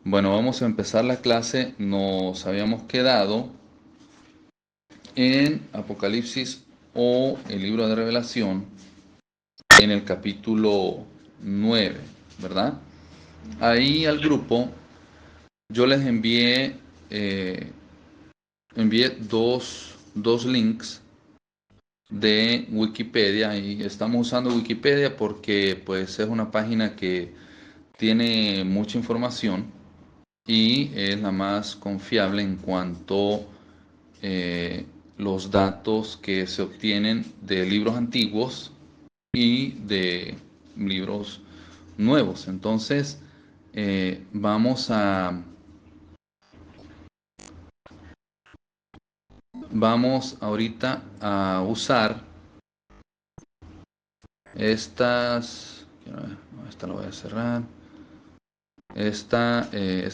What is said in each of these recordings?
Bueno, vamos a empezar la clase. Nos habíamos quedado en Apocalipsis o el libro de Revelación en el capítulo 9, ¿verdad? Ahí al grupo yo les eh, envié dos links de Wikipedia y estamos usando Wikipedia porque pues es una página que tiene mucha información y es la más confiable en cuanto eh, los datos que se obtienen de libros antiguos y de libros nuevos. Entonces, vamos vamos ahorita a usar estas, esta lo voy a cerrar, esta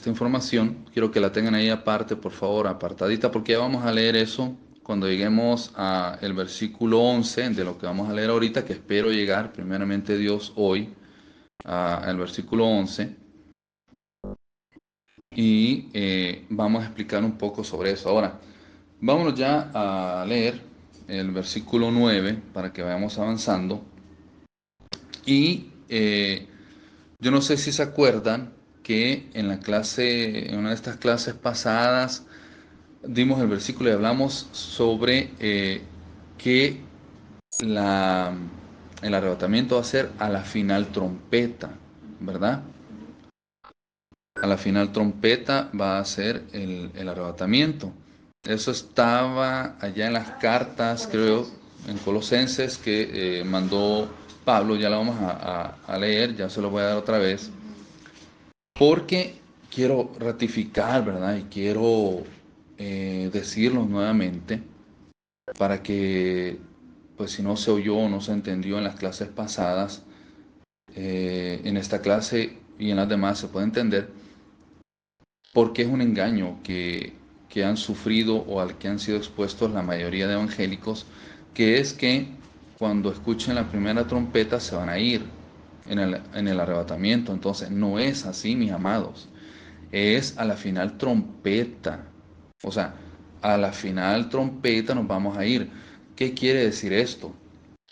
información, quiero que la tengan ahí aparte, por favor, apartadita, porque ya vamos a leer eso cuando lleguemos al versículo 11 de lo que vamos a leer ahorita, que espero llegar, primeramente Dios, hoy, al versículo 11, y vamos a explicar un poco sobre eso. Ahora, vámonos ya a leer el versículo 9 para que vayamos avanzando. Y yo no sé si se acuerdan que en la clase, en una de estas clases pasadas, dimos el versículo y hablamos sobre que la, el arrebatamiento va a ser a la final trompeta, ¿verdad? A la final trompeta va a ser el arrebatamiento. Eso estaba allá en las cartas, creo, en Colosenses, que mandó Pablo. Ya la vamos a leer, ya se lo voy a dar otra vez, porque quiero ratificar, ¿verdad? Y quiero decirlo nuevamente para que, pues si no se oyó o no se entendió en las clases pasadas, en esta clase y en las demás se puede entender, porque es un engaño que han sufrido o al que han sido expuestos la mayoría de evangélicos, que es que cuando escuchen la primera trompeta se van a ir en el arrebatamiento. Entonces no es así, mis amados. Es a la final trompeta. O sea, a la final trompeta nos vamos a ir. ¿Qué quiere decir esto?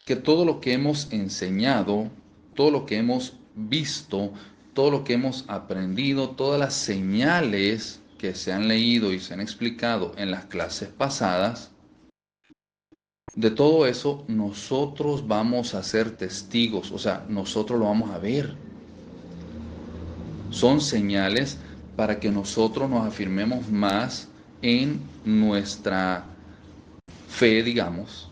Que todo lo que hemos enseñado, todo lo que hemos visto, todo lo que hemos aprendido, todas las señales que se han leído y se han explicado en las clases pasadas, de todo eso nosotros vamos a ser testigos, o sea, nosotros lo vamos a ver. Son señales para que nosotros nos afirmemos más en nuestra fe, digamos,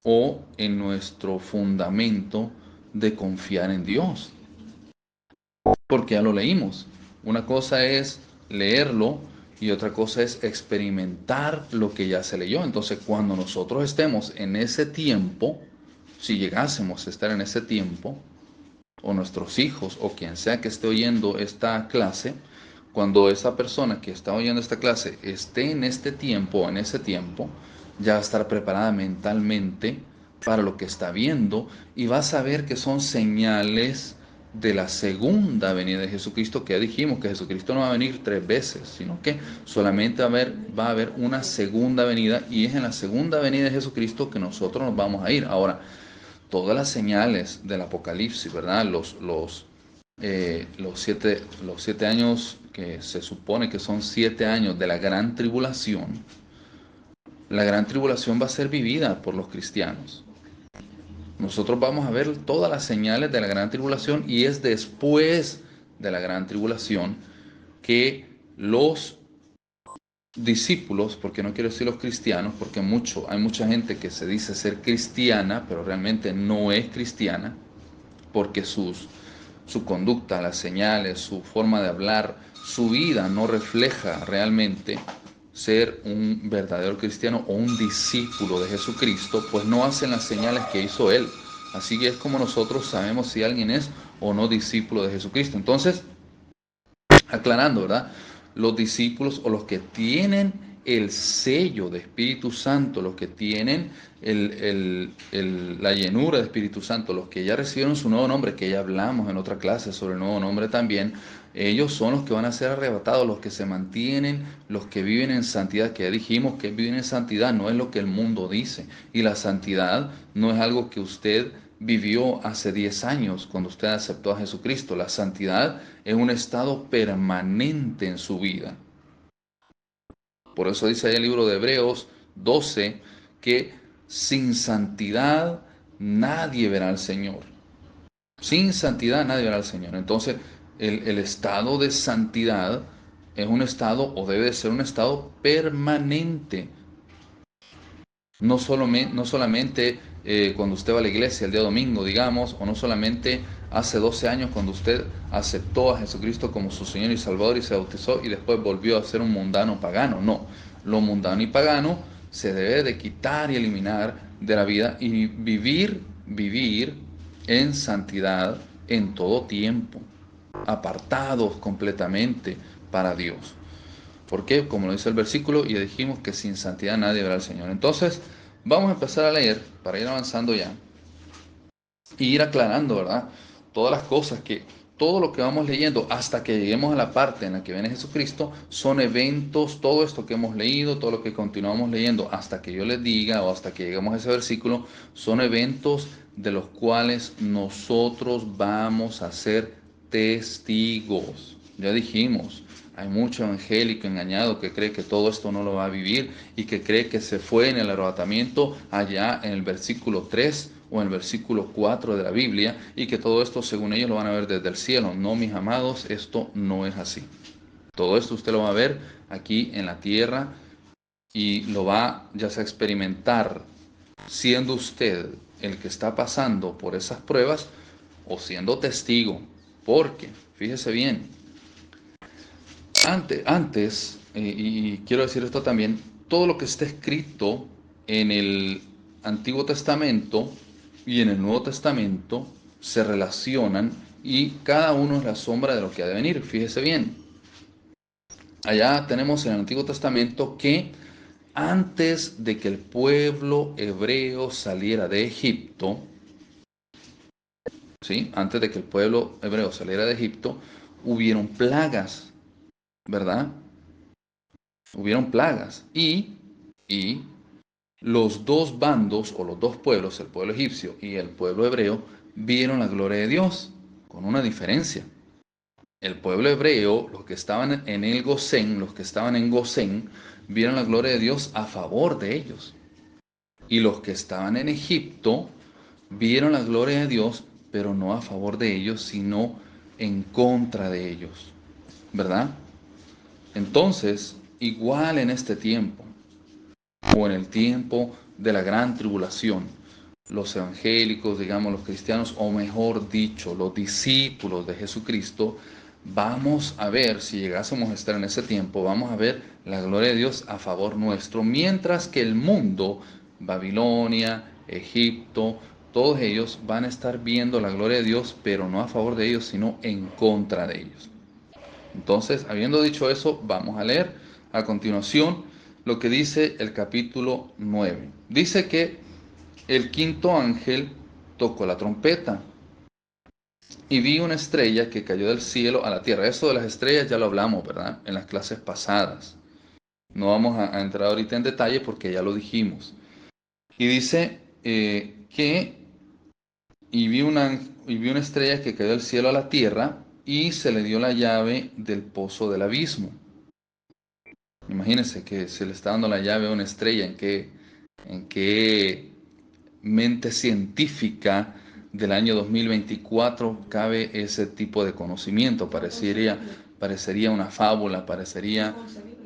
o en nuestro fundamento de confiar en Dios, porque ya lo leímos. Una cosa es leerlo y otra cosa es experimentar lo que ya se leyó. Entonces, cuando nosotros estemos en ese tiempo, si llegásemos a estar en ese tiempo, o nuestros hijos, o quien sea que esté oyendo esta clase, cuando esa persona que está oyendo esta clase esté en este tiempo, en ese tiempo, ya va a estar preparada mentalmente para lo que está viendo y va a saber que son señales de la segunda venida de Jesucristo, que ya dijimos que Jesucristo no va a venir tres veces, sino que solamente va a haber una segunda venida, y es en la segunda venida de Jesucristo que nosotros nos vamos a ir. Ahora, todas las señales del Apocalipsis, ¿verdad? Los 7 años que se supone que son 7 años de la gran tribulación va a ser vivida por los cristianos. Nosotros vamos a ver todas las señales de la gran tribulación, y es después de la gran tribulación que los discípulos, porque no quiero decir los cristianos, porque hay mucha gente que se dice ser cristiana, pero realmente no es cristiana, porque su conducta, las señales, su forma de hablar, su vida no refleja realmente ser un verdadero cristiano o un discípulo de Jesucristo, pues no hacen las señales que hizo Él. Así que es como nosotros sabemos si alguien es o no discípulo de Jesucristo. Entonces, aclarando, ¿verdad? Los discípulos o los que tienen el sello de Espíritu Santo, los que tienen la llenura de Espíritu Santo, los que ya recibieron su nuevo nombre, que ya hablamos en otra clase sobre el nuevo nombre también, Ellos son los que van a ser arrebatados, los que se mantienen, los que viven en santidad, que ya dijimos que vivir en santidad no es lo que el mundo dice. Y la santidad no es algo que usted vivió hace 10 años cuando usted aceptó a Jesucristo. La santidad es un estado permanente en su vida. Por eso dice ahí el libro de Hebreos 12 que sin santidad nadie verá al Señor. Sin santidad nadie verá al Señor. Entonces, el estado de santidad es un estado, o debe de ser un estado permanente. No solamente cuando usted va a la iglesia el día domingo, digamos, o no solamente hace 12 años cuando usted aceptó a Jesucristo como su Señor y Salvador y se bautizó y después volvió a ser un mundano pagano. No, lo mundano y pagano se debe de quitar y eliminar de la vida y vivir en santidad en todo tiempo, apartados completamente para Dios. Porque, como lo dice el versículo, y dijimos que sin santidad nadie verá al Señor. Entonces, vamos a empezar a leer para ir avanzando ya y ir aclarando, ¿verdad? Todas las cosas todo lo que vamos leyendo hasta que lleguemos a la parte en la que viene Jesucristo, son eventos, todo esto que hemos leído, todo lo que continuamos leyendo hasta que yo les diga o hasta que lleguemos a ese versículo, son eventos de los cuales nosotros vamos a ser testigos. Ya dijimos, hay mucho evangélico engañado que cree que todo esto no lo va a vivir y que cree que se fue en el arrebatamiento allá en el versículo 3 o en el versículo 4 de la Biblia y que todo esto según ellos lo van a ver desde el cielo. No, mis amados, esto no es así. Todo esto usted lo va a ver aquí en la tierra y lo va ya sea a experimentar siendo usted el que está pasando por esas pruebas o siendo testigo. Porque, fíjese bien, antes, y quiero decir esto también, todo lo que está escrito en el Antiguo Testamento y en el Nuevo Testamento se relacionan y cada uno es la sombra de lo que ha de venir. Fíjese bien, allá tenemos en el Antiguo Testamento que antes de que el pueblo hebreo saliera de Egipto, ¿sí? Antes de que el pueblo hebreo saliera de Egipto, hubieron plagas, ¿verdad? Hubieron plagas y los dos bandos o los dos pueblos, el pueblo egipcio y el pueblo hebreo, vieron la gloria de Dios con una diferencia. El pueblo hebreo, los que estaban en el Gosén, los que estaban en Gosén, vieron la gloria de Dios a favor de ellos. Y los que estaban en Egipto vieron la gloria de Dios, pero no a favor de ellos, sino en contra de ellos. ¿Verdad? Entonces, igual en este tiempo, o en el tiempo de la gran tribulación, los evangélicos, digamos los cristianos, o mejor dicho, los discípulos de Jesucristo, vamos a ver, si llegásemos a estar en ese tiempo, vamos a ver la gloria de Dios a favor nuestro, mientras que el mundo, Babilonia, Egipto, todos ellos van a estar viendo la gloria de Dios, pero no a favor de ellos, sino en contra de ellos. Entonces, habiendo dicho eso, vamos a leer a continuación lo que dice el capítulo 9. Dice que el quinto ángel tocó la trompeta y vi una estrella que cayó del cielo a la tierra. Eso de las estrellas ya lo hablamos, ¿verdad? En las clases pasadas. No vamos a entrar ahorita en detalle porque ya lo dijimos. Y dice y vi una estrella que cayó del cielo a la tierra y se le dio la llave del pozo del abismo. Imagínense que se le está dando la llave a una estrella. ¿En qué mente científica del año 2024 cabe ese tipo de conocimiento? Parecería una fábula,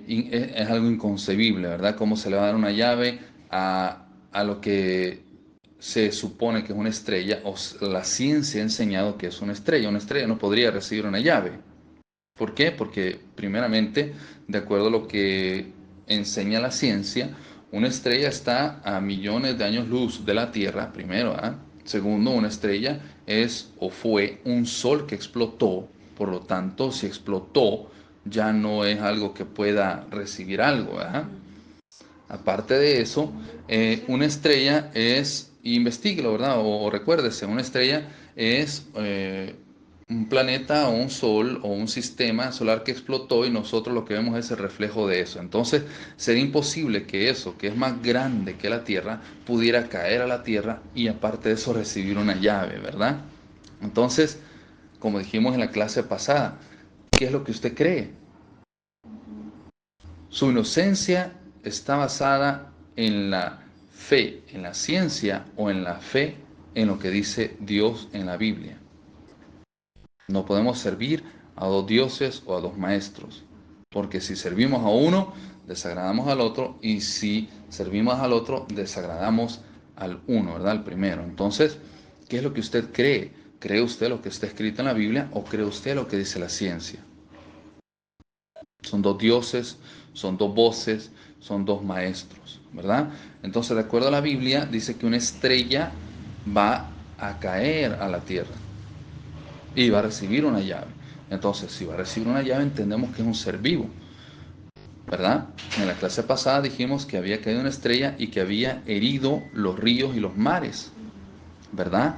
es algo inconcebible, ¿verdad? ¿Cómo se le va a dar una llave a lo que se supone que es una estrella? O la ciencia ha enseñado que es una estrella. Una estrella no podría recibir una llave. ¿Por qué? Porque primeramente, de acuerdo a lo que enseña la ciencia, una estrella está a millones de años luz de la Tierra, primero. Segundo, una estrella es o fue un sol que explotó, por lo tanto, si explotó, ya no es algo que pueda recibir algo. Aparte de eso, una estrella es, investíguelo, ¿verdad? O recuérdese, una estrella es un planeta o un sol o un sistema solar que explotó y nosotros lo que vemos es el reflejo de eso. Entonces sería imposible que eso, que es más grande que la Tierra, pudiera caer a la Tierra y aparte de eso recibir una llave, ¿verdad? Entonces, como dijimos en la clase pasada, ¿qué es lo que usted cree? Su inocencia está basada en la fe, en la ciencia o en la fe en lo que dice Dios en la Biblia. No podemos servir a dos dioses o a dos maestros, porque si servimos a uno, desagradamos al otro, y si servimos al otro, desagradamos al uno, ¿verdad? Al primero. Entonces, ¿qué es lo que usted cree? ¿Cree usted lo que está escrito en la Biblia o cree usted lo que dice la ciencia? Son dos dioses, son dos voces, son dos maestros, ¿verdad? Entonces, de acuerdo a la Biblia, dice que una estrella va a caer a la tierra y va a recibir una llave. Entonces, si va a recibir una llave, entendemos que es un ser vivo, ¿verdad? En la clase pasada dijimos que había caído una estrella y que había herido los ríos y los mares, ¿verdad?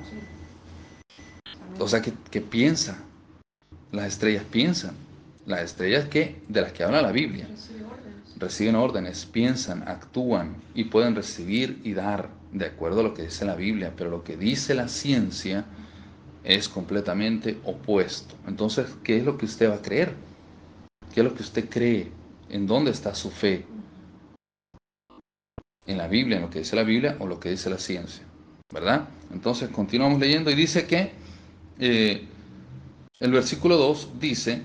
O sea, que piensa, las estrellas piensan, las estrellas que, de las que habla la Biblia, reciben órdenes, piensan, actúan y pueden recibir y dar de acuerdo a lo que dice la Biblia, pero lo que dice la ciencia es completamente opuesto. Entonces, ¿qué es lo que usted va a creer? ¿Qué es lo que usted cree? ¿En dónde está su fe? ¿En la Biblia, en lo que dice la Biblia o lo que dice la ciencia? ¿Verdad? Entonces continuamos leyendo y dice que eh, el versículo 2 dice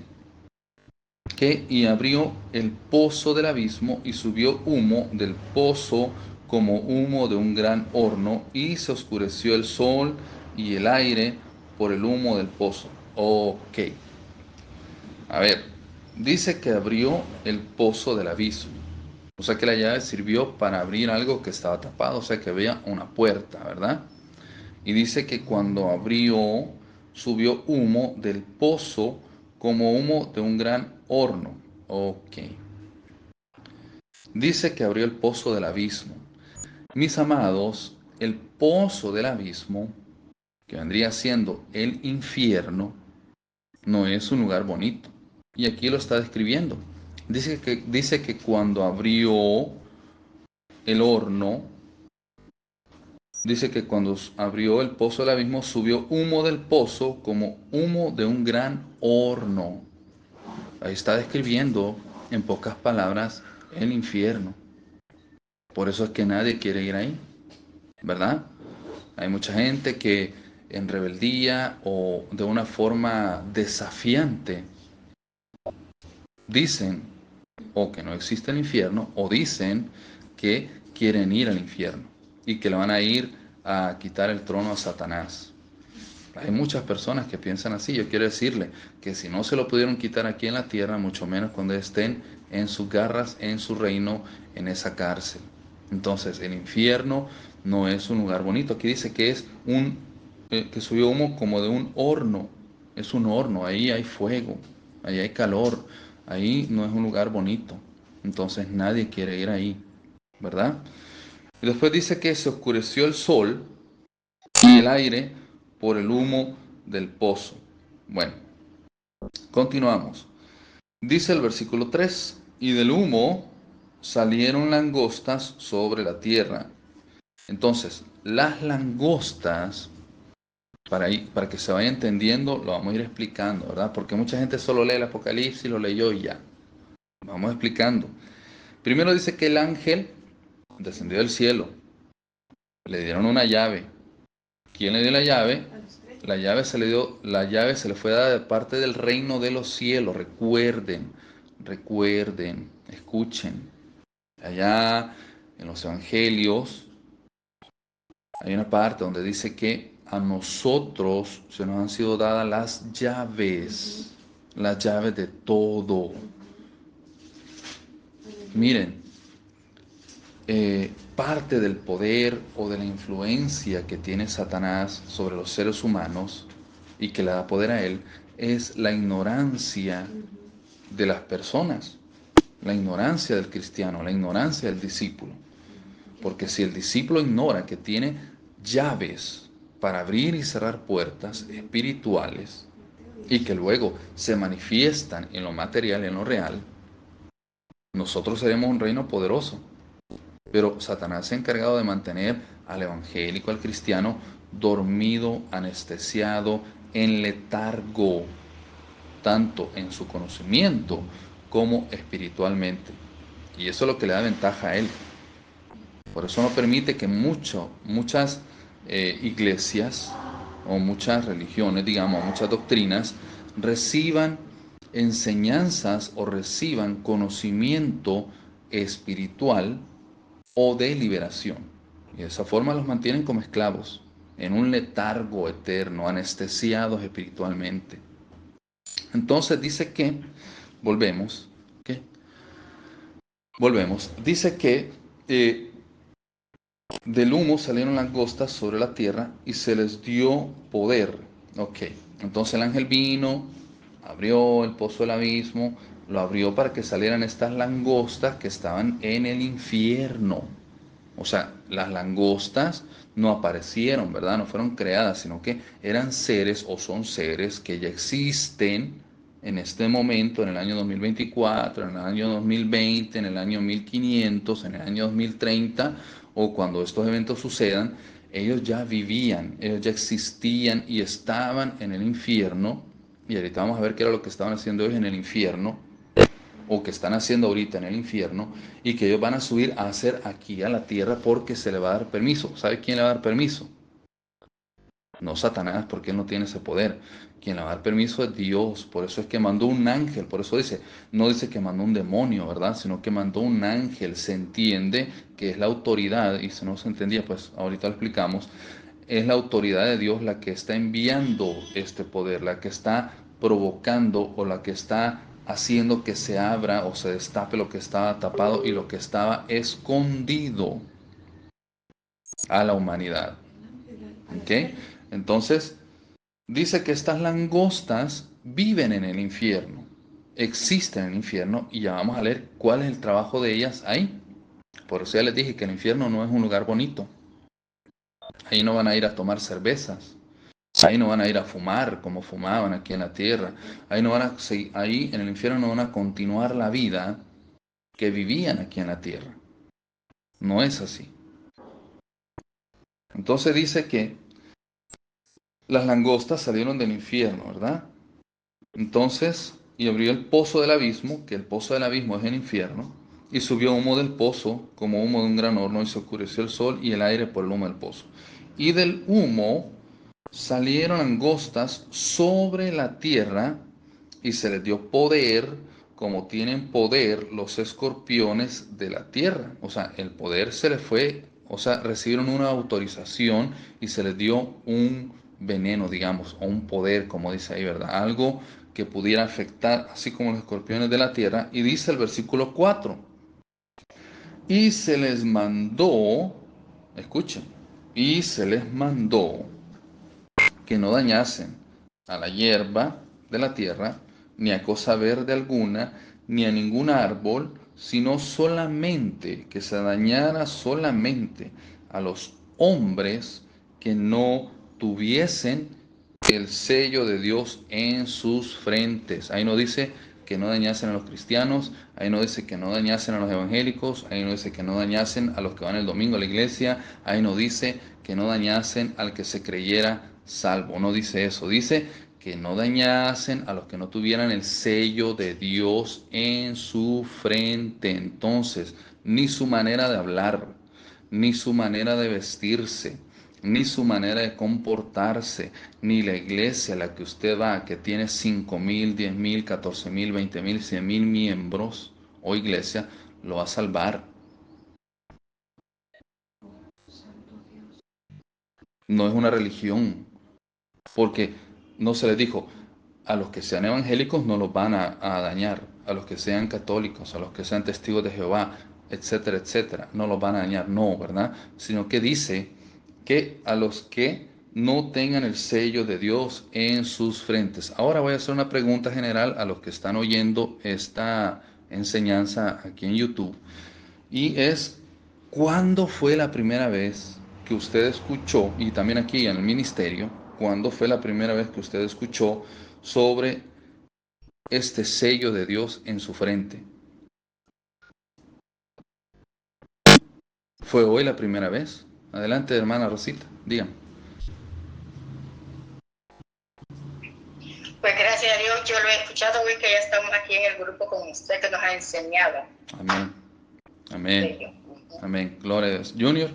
que y abrió el pozo del abismo y subió humo del pozo como humo de un gran horno y se oscureció el sol y el aire por el humo del pozo. Ok. A ver, dice que abrió el pozo del abismo. O sea que la llave sirvió para abrir algo que estaba tapado, o sea que había una puerta, ¿verdad? Y dice que cuando abrió, subió humo del pozo como humo de un gran horno. Ok. Dice que abrió el pozo del abismo. Mis amados, el pozo del abismo, que vendría siendo el infierno, no es un lugar bonito. Y aquí lo está describiendo. Dice que cuando abrió el horno, dice que cuando abrió el pozo del abismo, subió humo del pozo como humo de un gran horno. Ahí está describiendo, en pocas palabras, el infierno. Por eso es que nadie quiere ir ahí, ¿verdad? Hay mucha gente que en rebeldía o de una forma desafiante dicen o que no existe el infierno o dicen que quieren ir al infierno y que le van a ir a quitar el trono a Satanás. Hay muchas personas que piensan así. Yo quiero decirle que si no se lo pudieron quitar aquí en la tierra, mucho menos cuando estén en sus garras, en su reino, en esa cárcel. Entonces, el infierno no es un lugar bonito. Aquí dice que es que subió humo como de un horno. Es un horno, ahí hay fuego, ahí hay calor, ahí no es un lugar bonito. Entonces nadie quiere ir ahí, ¿verdad? Y después dice que se oscureció el sol y el aire por el humo del pozo. Bueno, continuamos. Dice el versículo 3, y del humo salieron langostas sobre la tierra. Entonces, las langostas, para que se vaya entendiendo, lo vamos a ir explicando, ¿verdad? Porque mucha gente solo lee el Apocalipsis, lo leyó y ya. Vamos explicando. Primero dice que el ángel descendió del cielo, le dieron una llave. ¿Quién le dio la llave? La llave se le fue dada de parte del reino de los cielos. Recuerden, recuerden, escuchen. Allá en los evangelios hay una parte donde dice que a nosotros se nos han sido dadas las llaves de todo. Miren, parte del poder o de la influencia que tiene Satanás sobre los seres humanos y que le da poder a él es la ignorancia de las personas, la ignorancia del cristiano, la ignorancia del discípulo. Porque si el discípulo ignora que tiene llaves para abrir y cerrar puertas espirituales, y que luego se manifiestan en lo material, en lo real, nosotros seremos un reino poderoso. Pero Satanás se ha encargado de mantener al evangélico, al cristiano, dormido, anestesiado, en letargo, tanto en su conocimiento como espiritualmente. Y eso es lo que le da ventaja a él. Por eso no permite que muchas iglesias o muchas religiones, digamos, muchas doctrinas, reciban enseñanzas o reciban conocimiento espiritual o de liberación. Y de esa forma los mantienen como esclavos, en un letargo eterno, anestesiados espiritualmente. Entonces dice que, volvemos, ¿qué? Volvemos, dice que del humo salieron langostas sobre la tierra y se les dio poder. Ok, entonces el ángel vino, abrió el pozo del abismo, lo abrió para que salieran estas langostas que estaban en el infierno. O sea, las langostas no aparecieron, ¿verdad? No fueron creadas, sino que eran seres o son seres que ya existen en este momento, en el año 2024, en el año 2020, en el año 1500, en el año 2030, o cuando estos eventos sucedan, ellos ya vivían, ellos ya existían y estaban en el infierno. Y ahorita vamos a ver qué era lo que estaban haciendo ellos en el infierno o que están haciendo ahorita en el infierno, y que ellos van a subir a hacer aquí a la tierra porque se le va a dar permiso. ¿Sabe quién le va a dar permiso? No Satanás, porque él no tiene ese poder. Quien le va a dar permiso es Dios. Por eso es que mandó un ángel. Por eso dice, no dice que mandó un demonio, ¿verdad? Sino que mandó un ángel. Se entiende que es la autoridad, y si no se entendía, pues ahorita lo explicamos. Es la autoridad de Dios la que está enviando este poder, la que está provocando o la que está haciendo que se abra o se destape lo que estaba tapado y lo que estaba escondido a la humanidad. ¿Ok? Entonces, dice que estas langostas viven en el infierno, existen en el infierno, y ya vamos a leer cuál es el trabajo de ellas ahí. Por eso ya les dije que el infierno no es un lugar bonito. Ahí no van a ir a tomar cervezas. Ahí no van a ir a fumar como fumaban aquí en la tierra. Ahí, no van a, ahí en el infierno no van a continuar la vida que vivían aquí en la tierra. No es así. Entonces dice que las langostas salieron del infierno, ¿verdad? Entonces, y abrió el pozo del abismo, que el pozo del abismo es el infierno, y subió humo del pozo como humo de un gran horno, y se oscureció el sol y el aire por el humo del pozo. Y del humo salieron langostas sobre la tierra, y se les dio poder, como tienen poder los escorpiones de la tierra. O sea, el poder se les fue, o sea, recibieron una autorización y se les dio un veneno, digamos, o un poder, como dice ahí, ¿verdad? Algo que pudiera afectar, así como los escorpiones de la tierra. Y dice el versículo 4, y se les mandó, escuchen, y se les mandó que no dañasen a la hierba de la tierra, ni a cosa verde alguna, ni a ningún árbol, sino solamente que se dañara solamente a los hombres que no tuviesen el sello de Dios en sus frentes. Ahí no dice que no dañasen a los cristianos, ahí no dice que no dañasen a los evangélicos, ahí no dice que no dañasen a los que van el domingo a la iglesia, ahí no dice que no dañasen al que se creyera salvo, no dice eso, dice que no dañasen a los que no tuvieran el sello de Dios en su frente. Entonces, ni su manera de hablar, ni su manera de vestirse, ni su manera de comportarse, ni la iglesia a la que usted va, que tiene 5,000, 10,000, 14,000, 20,000, 100,000 miembros o iglesia, lo va a salvar. No es una religión, porque no se les dijo, a los que sean evangélicos no los van a dañar, a los que sean católicos, a los que sean testigos de Jehová, etcétera, etcétera, no los van a dañar, no, ¿verdad? Sino que dice que a los que no tengan el sello de Dios en sus frentes. Ahora voy a hacer una pregunta general a los que están oyendo esta enseñanza aquí en YouTube, y es, ¿cuándo fue la primera vez que usted escuchó, y también aquí en el ministerio, cuándo fue la primera vez que usted escuchó sobre este sello de Dios en su frente? ¿Fue hoy la primera vez? Adelante, hermana Rosita, dígame. Pues gracias a Dios, yo lo he escuchado hoy que ya estamos aquí en el grupo con usted que nos ha enseñado. Amén. Amén. Amén. Gloria a Dios. Junior.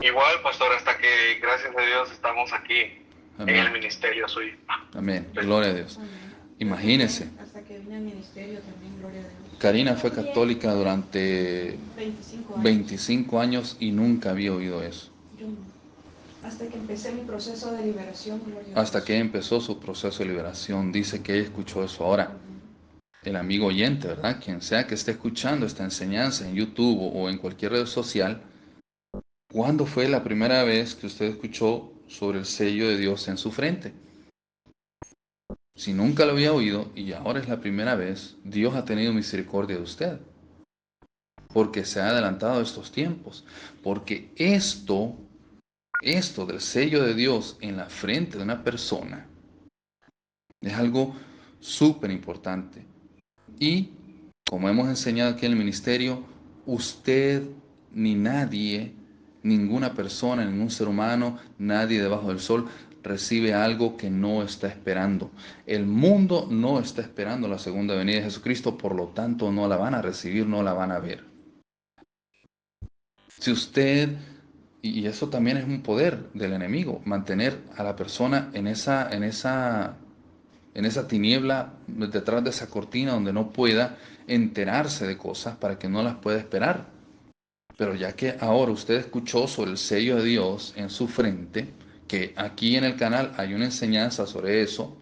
Igual, pastor, hasta que gracias a Dios estamos aquí Amén. en el ministerio suyo. Amén. Gloria a Dios. Imagínese. Hasta que vine al ministerio también, gloria a Dios. Karina fue católica durante 25 años y nunca había oído eso. Yo no. Hasta que empecé mi proceso de liberación, gloria a Dios. Hasta que empezó su proceso de liberación, dice que ella escuchó eso. Ahora, el amigo oyente, ¿verdad? Quien sea que esté escuchando esta enseñanza en YouTube o en cualquier red social, ¿cuándo fue la primera vez que usted escuchó sobre el sello de Dios en su frente? Si nunca lo había oído y ahora es la primera vez, Dios ha tenido misericordia de usted. Porque se ha adelantado estos tiempos. Porque esto del sello de Dios en la frente de una persona es algo súper importante. Y como hemos enseñado aquí en el ministerio, usted ni nadie, ninguna persona, ningún ser humano, nadie debajo del sol recibe algo que no está esperando. El mundo no está esperando la segunda venida de Jesucristo, por lo tanto no la van a recibir, no la van a ver. Si usted, y eso también es un poder del enemigo, mantener a la persona en esa tiniebla, detrás de esa cortina donde no pueda enterarse de cosas para que no las pueda esperar. Pero ya que ahora usted escuchó sobre el sello de Dios en su frente, que aquí en el canal hay una enseñanza sobre eso,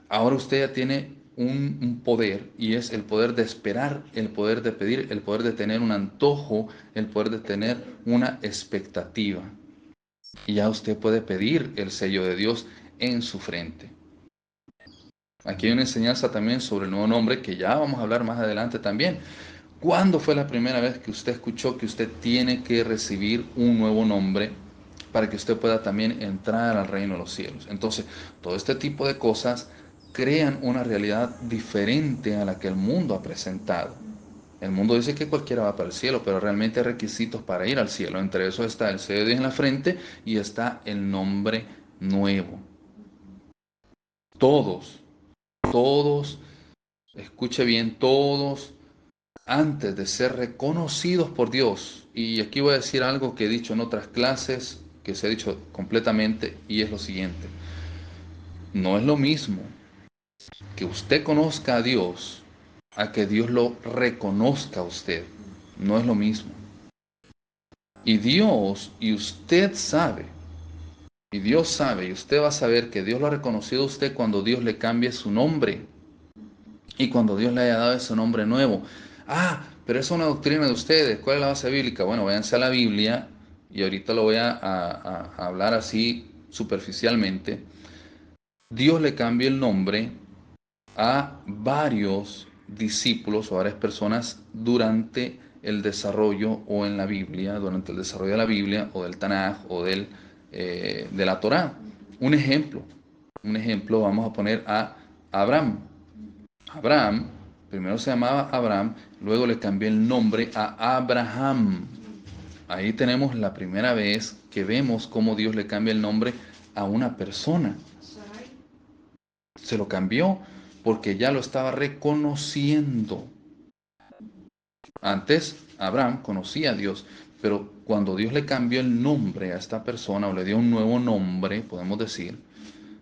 ahora usted ya tiene un poder, y es el poder de esperar, el poder de pedir, el poder de tener un antojo, el poder de tener una expectativa. Y ya usted puede pedir el sello de Dios en su frente. Aquí hay una enseñanza también sobre el nuevo nombre que ya vamos a hablar más adelante también. ¿Cuándo fue la primera vez que usted escuchó que usted tiene que recibir un nuevo nombre para que usted pueda también entrar al reino de los cielos? Entonces, todo este tipo de cosas crean una realidad diferente a la que el mundo ha presentado. El mundo dice que cualquiera va para el cielo, pero realmente hay requisitos para ir al cielo. Entre eso está el sello de Dios en la frente y está el nombre nuevo. Todos, escuche bien, todos, antes de ser reconocidos por Dios, y aquí voy a decir algo que he dicho en otras clases, que se ha dicho completamente, y es lo siguiente: no es lo mismo que usted conozca a Dios a que Dios lo reconozca a usted. No es lo mismo. Y Dios, y usted sabe, y Dios sabe, y usted va a saber que Dios lo ha reconocido a usted cuando Dios le cambie su nombre. Y cuando Dios le haya dado ese nombre nuevo. Ah, pero es una doctrina de ustedes. ¿Cuál es la base bíblica? Bueno, váyanse a la Biblia, y ahorita lo voy a hablar así superficialmente. Dios le cambia el nombre a varios discípulos o varias personas durante el desarrollo o en la Biblia, durante el desarrollo de la Biblia o del Tanaj o de la Torá. Un ejemplo, vamos a poner a Abraham. Abraham, primero se llamaba Abraham, luego le cambió el nombre a Abraham. Ahí tenemos la primera vez que vemos cómo Dios le cambia el nombre a una persona. Se lo cambió porque ya lo estaba reconociendo. Antes Abraham conocía a Dios, pero cuando Dios le cambió el nombre a esta persona, o le dio un nuevo nombre, podemos decir,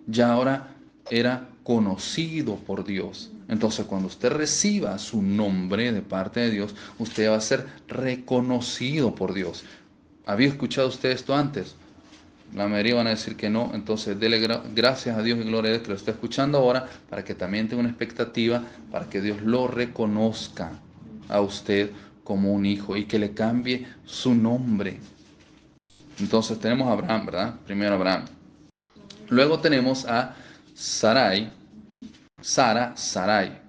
ya ahora era conocido por Dios. Entonces, cuando usted reciba su nombre de parte de Dios, usted va a ser reconocido por Dios. ¿Había escuchado usted esto antes? La mayoría van a decir que no. Entonces, dele gracias a Dios y gloria a Dios que lo está escuchando ahora, para que también tenga una expectativa, para que Dios lo reconozca a usted como un hijo y que le cambie su nombre. Entonces tenemos a Abraham, ¿verdad? Primero Abraham. Luego tenemos a Sarai, Sarai,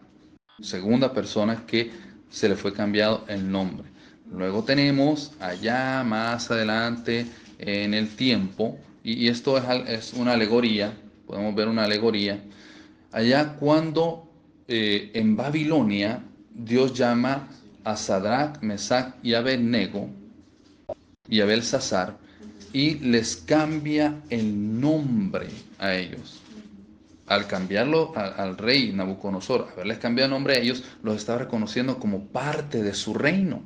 segunda persona que se le fue cambiado el nombre. Luego tenemos allá más adelante en el tiempo, y esto es una alegoría, podemos ver una alegoría, allá cuando en Babilonia Dios llama a Sadrach, Mesach y Abednego y a Belsasar y les cambia el nombre a ellos. Al cambiarlo al rey Nabucodonosor, haberles cambiado el nombre a ellos, los estaba reconociendo como parte de su reino.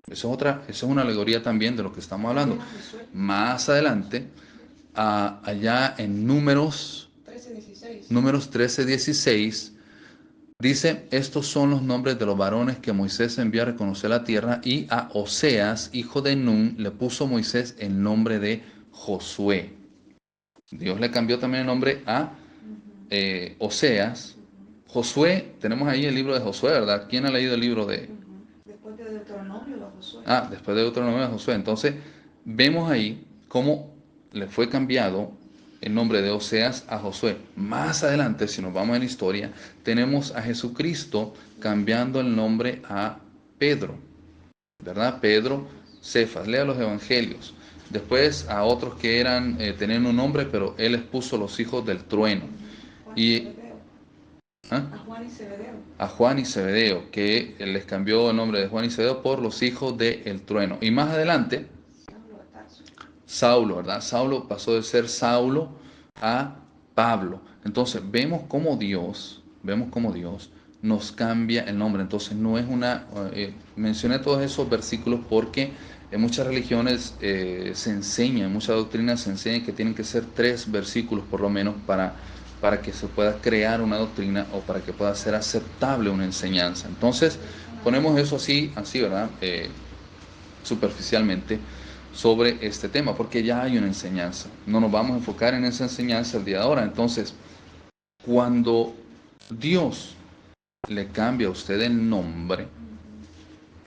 Eso es una alegoría también de lo que estamos hablando. Más adelante, allá en Números 13:16, dice, estos son los nombres de los varones que Moisés envió a reconocer la tierra, y a Oseas, hijo de Nun, le puso Moisés el nombre de Josué. Dios le cambió también el nombre a Oseas. Josué, tenemos ahí el libro de Josué, ¿verdad? ¿Quién ha leído el libro de...? Después de Deuteronomio de Josué. Después de Deuteronomio de Josué. Entonces, vemos ahí cómo le fue cambiado el nombre de Oseas a Josué. Más adelante, si nos vamos en la historia, tenemos a Jesucristo cambiando el nombre a Pedro, ¿verdad? Pedro, Cefas, lea los evangelios. Después a otros que tenían un nombre, pero él les puso los hijos del trueno. A Juan y Zebedeo, que les cambió el nombre de Juan y Zebedeo por los hijos del trueno. Y más adelante, Saulo, ¿verdad? Saulo pasó de ser Saulo a Pablo. Entonces vemos cómo Dios nos cambia el nombre. Entonces no es mencioné todos esos versículos porque en muchas religiones se enseña, en muchas doctrinas se enseña que tienen que ser 3 versículos por lo menos para que se pueda crear una doctrina o para que pueda ser aceptable una enseñanza. Entonces ponemos eso así, ¿verdad? Superficialmente sobre este tema, porque ya hay una enseñanza. No nos vamos a enfocar en esa enseñanza el día de ahora. Entonces, cuando Dios le cambia a usted el nombre,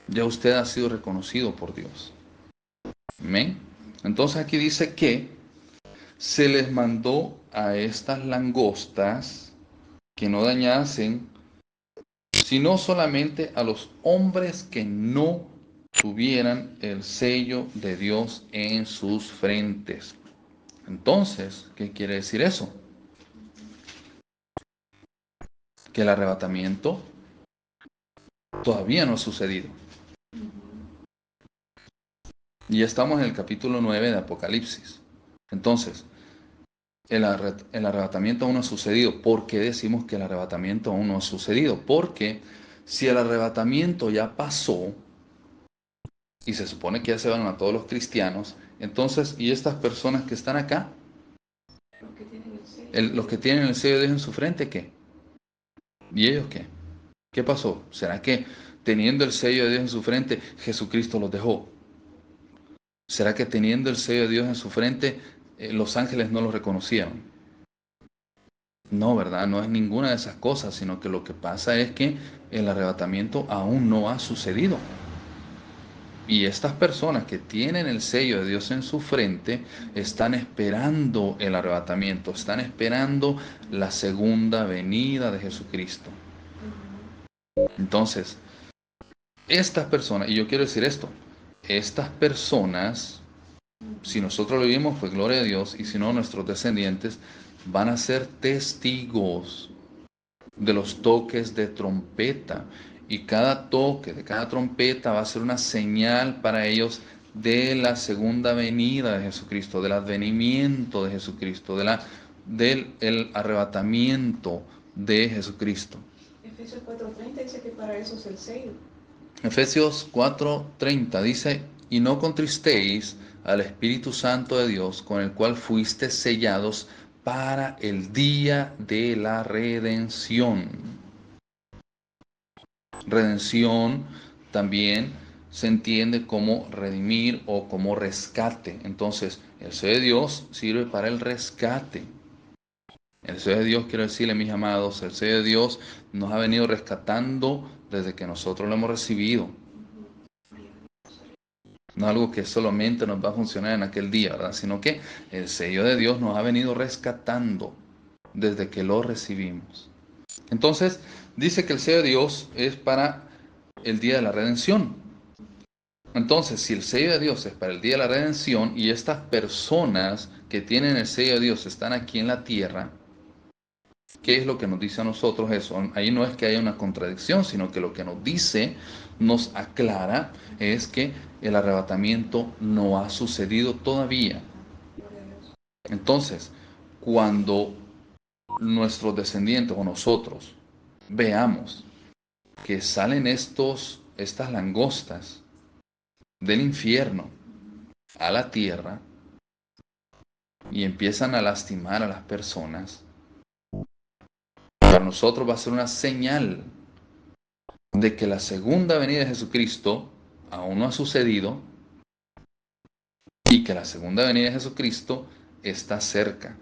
ya usted ha sido reconocido por Dios. ¿Amén? Entonces aquí dice que se les mandó a estas langostas que no dañasen, sino solamente a los hombres que no tuvieran el sello de Dios en sus frentes. Entonces, ¿qué quiere decir eso? Que el arrebatamiento todavía no ha sucedido. Y estamos en el capítulo 9 de Apocalipsis. Entonces, el arrebatamiento aún no ha sucedido. ¿Por qué decimos que el arrebatamiento aún no ha sucedido? Porque si el arrebatamiento ya pasó, y se supone que ya se van a todos los cristianos, entonces, ¿y estas personas que están acá? Los que tienen el sello de Dios en su frente, ¿qué? ¿Y ellos qué? ¿Qué pasó? ¿Será que teniendo el sello de Dios en su frente, Jesucristo los dejó? ¿Será que teniendo el sello de Dios en su frente, los ángeles no los reconocieron? No, ¿verdad? No es ninguna de esas cosas, sino que lo que pasa es que el arrebatamiento aún no ha sucedido. Y estas personas que tienen el sello de Dios en su frente están esperando el arrebatamiento, están esperando la segunda venida de Jesucristo. Entonces, estas personas, y yo quiero decir esto, estas personas, si nosotros lo vivimos, pues gloria a Dios, y si no, nuestros descendientes van a ser testigos de los toques de trompeta. Y cada toque de cada trompeta va a ser una señal para ellos de la segunda venida de Jesucristo, del advenimiento de Jesucristo, del arrebatamiento de Jesucristo. Efesios 4:30 dice que para eso es el sello. Efesios 4:30 dice, y no contristéis al Espíritu Santo de Dios, con el cual fuiste sellados para el día de la redención. Redención también se entiende como redimir o como rescate. Entonces, el sello de Dios sirve para el rescate. El sello de Dios, quiero decirle, mis amados, el sello de Dios nos ha venido rescatando desde que nosotros lo hemos recibido. No algo que solamente nos va a funcionar en aquel día, ¿verdad? Sino que el sello de Dios nos ha venido rescatando desde que lo recibimos. Entonces, dice que el sello de Dios es para el día de la redención. Entonces, si el sello de Dios es para el día de la redención y estas personas que tienen el sello de Dios están aquí en la tierra, ¿qué es lo que nos dice a nosotros eso? Ahí no es que haya una contradicción, sino que lo que nos dice, nos aclara, es que el arrebatamiento no ha sucedido todavía. Entonces, cuando nuestros descendientes o nosotros veamos que salen estas langostas del infierno a la tierra y empiezan a lastimar a las personas, para nosotros va a ser una señal de que la segunda venida de Jesucristo aún no ha sucedido y que la segunda venida de Jesucristo está cerca.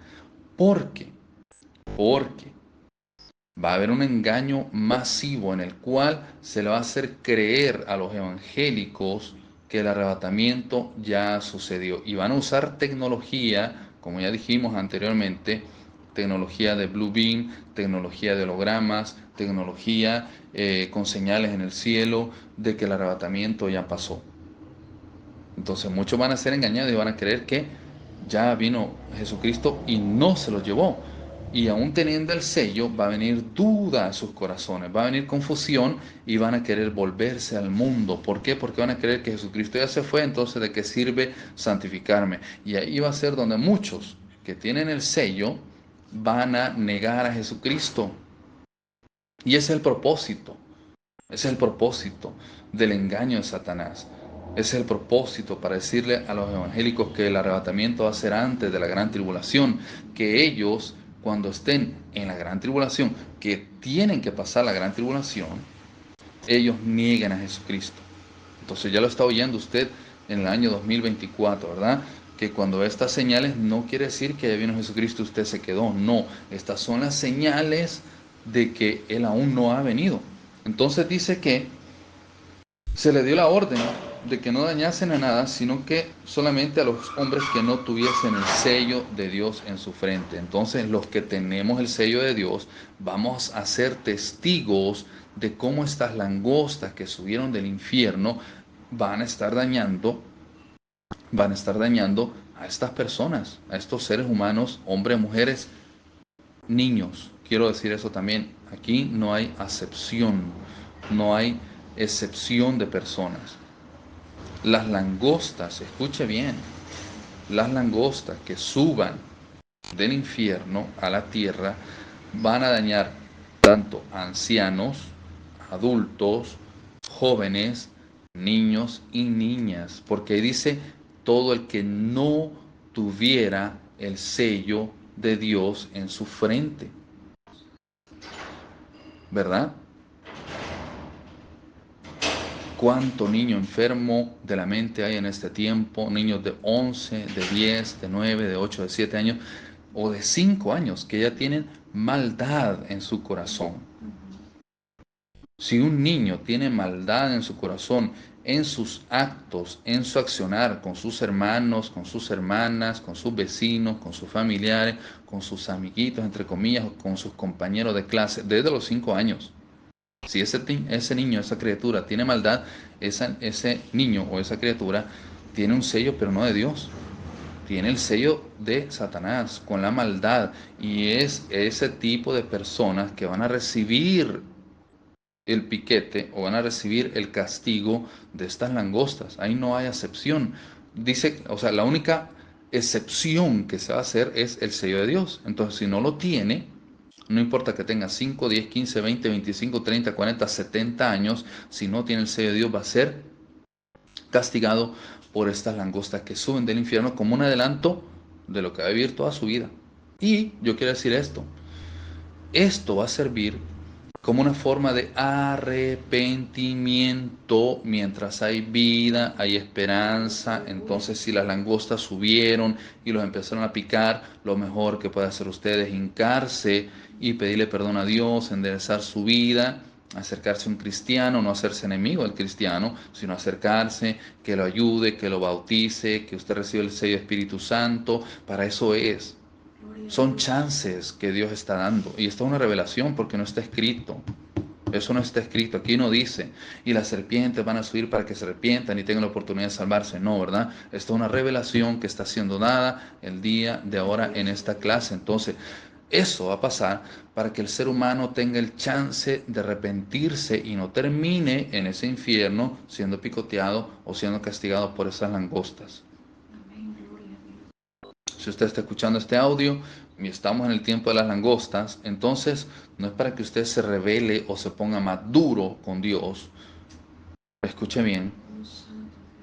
¿Por qué? Porque va a haber un engaño masivo en el cual se le va a hacer creer a los evangélicos que el arrebatamiento ya sucedió. Y van a usar tecnología, como ya dijimos anteriormente, tecnología de Blue Beam, tecnología de hologramas, tecnología con señales en el cielo de que el arrebatamiento ya pasó. Entonces muchos van a ser engañados y van a creer que ya vino Jesucristo y no se los llevó. Y aún teniendo el sello, va a venir duda a sus corazones, va a venir confusión y van a querer volverse al mundo. ¿Por qué? Porque van a creer que Jesucristo ya se fue, entonces ¿de qué sirve santificarme? Y ahí va a ser donde muchos que tienen el sello van a negar a Jesucristo. Y ese es el propósito del engaño de Satanás. Ese es el propósito para decirle a los evangélicos que el arrebatamiento va a ser antes de la gran tribulación, que ellos cuando estén en la gran tribulación, que tienen que pasar la gran tribulación, ellos niegan a Jesucristo. Entonces ya lo está oyendo usted en el año 2024, ¿verdad? Que cuando ve estas señales no quiere decir que ya vino Jesucristo y usted se quedó. No, estas son las señales de que Él aún no ha venido. Entonces dice que se le dio la orden de que no dañasen a nada, sino que solamente a los hombres que no tuviesen el sello de Dios en su frente. Entonces los que tenemos el sello de Dios vamos a ser testigos de cómo estas langostas que subieron del infierno van a estar dañando a estas personas, a estos seres humanos, hombres, mujeres, niños. Quiero decir eso también, aquí no hay acepción, no hay excepción de personas. Las langostas, escuche bien, las langostas que suban del infierno a la tierra van a dañar tanto a ancianos, adultos, jóvenes, niños y niñas, porque ahí dice todo el que no tuviera el sello de Dios en su frente, ¿verdad? ¿Cuánto niño enfermo de la mente hay en este tiempo? Niños de 11, de 10, de 9, de 8, de 7 años o de 5 años que ya tienen maldad en su corazón. Si un niño tiene maldad en su corazón, en sus actos, en su accionar con sus hermanos, con sus hermanas, con sus vecinos, con sus familiares, con sus amiguitos, entre comillas, o con sus compañeros de clase, desde los 5 años. Si ese niño, esa criatura tiene maldad, ese niño o esa criatura tiene un sello, pero no de Dios. Tiene el sello de Satanás con la maldad. Y es ese tipo de personas que van a recibir el piquete o van a recibir el castigo de estas langostas. Ahí no hay excepción. Dice, o sea, la única excepción que se va a hacer es el sello de Dios. Entonces, si no lo tiene, no importa que tenga 5, 10, 15, 20, 25, 30, 40, 70 años, si no tiene el sello de Dios va a ser castigado por estas langostas que suben del infierno como un adelanto de lo que va a vivir toda su vida. Y yo quiero decir esto va a servir como una forma de arrepentimiento. Mientras hay vida, hay esperanza. Entonces, si las langostas subieron y los empezaron a picar, lo mejor que puede hacer usted es hincarse y pedirle perdón a Dios, enderezar su vida, acercarse a un cristiano, no hacerse enemigo del cristiano, sino acercarse, que lo ayude, que lo bautice, que usted reciba el sello Espíritu Santo. Para eso es. Son chances que Dios está dando. Y esta es una revelación porque no está escrito. Eso no está escrito. Aquí no dice, y las serpientes van a subir para que se arrepientan y tengan la oportunidad de salvarse. No, ¿verdad? Esto es una revelación que está siendo dada el día de ahora en esta clase. Entonces, eso va a pasar para que el ser humano tenga el chance de arrepentirse y no termine en ese infierno siendo picoteado o siendo castigado por esas langostas. Si usted está escuchando este audio y estamos en el tiempo de las langostas, entonces no es para que usted se rebele o se ponga más duro con Dios. Escuche bien.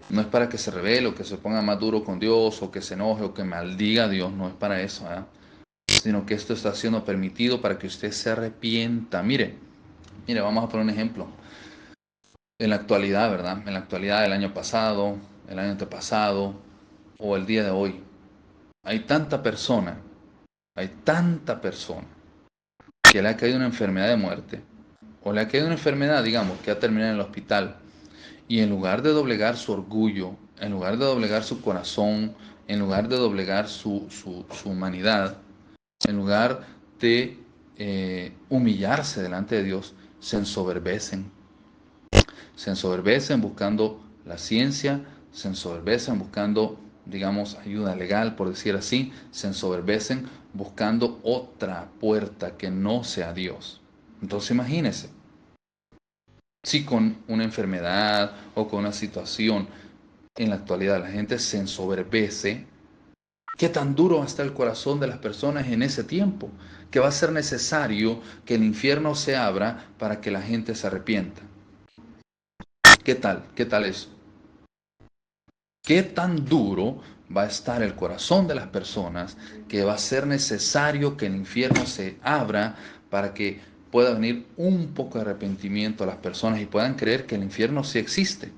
No es para que se rebele o que se ponga más duro con Dios o que se enoje o que maldiga a Dios. No es para eso, ¿eh? Sino que esto está siendo permitido para que usted se arrepienta. Mire, vamos a poner un ejemplo. En la actualidad, ¿verdad? En la actualidad del año pasado, el año antepasado o el día de hoy. Hay tanta persona que le ha caído una enfermedad de muerte, o le ha caído una enfermedad, digamos, que ha terminado en el hospital, y en lugar de doblegar su orgullo, en lugar de doblegar su corazón, en lugar de doblegar su humanidad, en lugar de humillarse delante de Dios, se ensoberbecen. Se ensoberbecen buscando la ciencia, se ensoberbecen buscando, digamos, ayuda legal, por decir así, se ensoberbecen buscando otra puerta que no sea Dios. Entonces imagínense, si con una enfermedad o con una situación en la actualidad la gente se ensoberbece, ¿qué tan duro va a estar el corazón de las personas en ese tiempo? Que va a ser necesario que el infierno se abra para que la gente se arrepienta. ¿Qué tal? ¿Qué tal eso? ¿Qué tan duro va a estar el corazón de las personas que va a ser necesario que el infierno se abra para que pueda venir un poco de arrepentimiento a las personas y puedan creer que el infierno sí existe?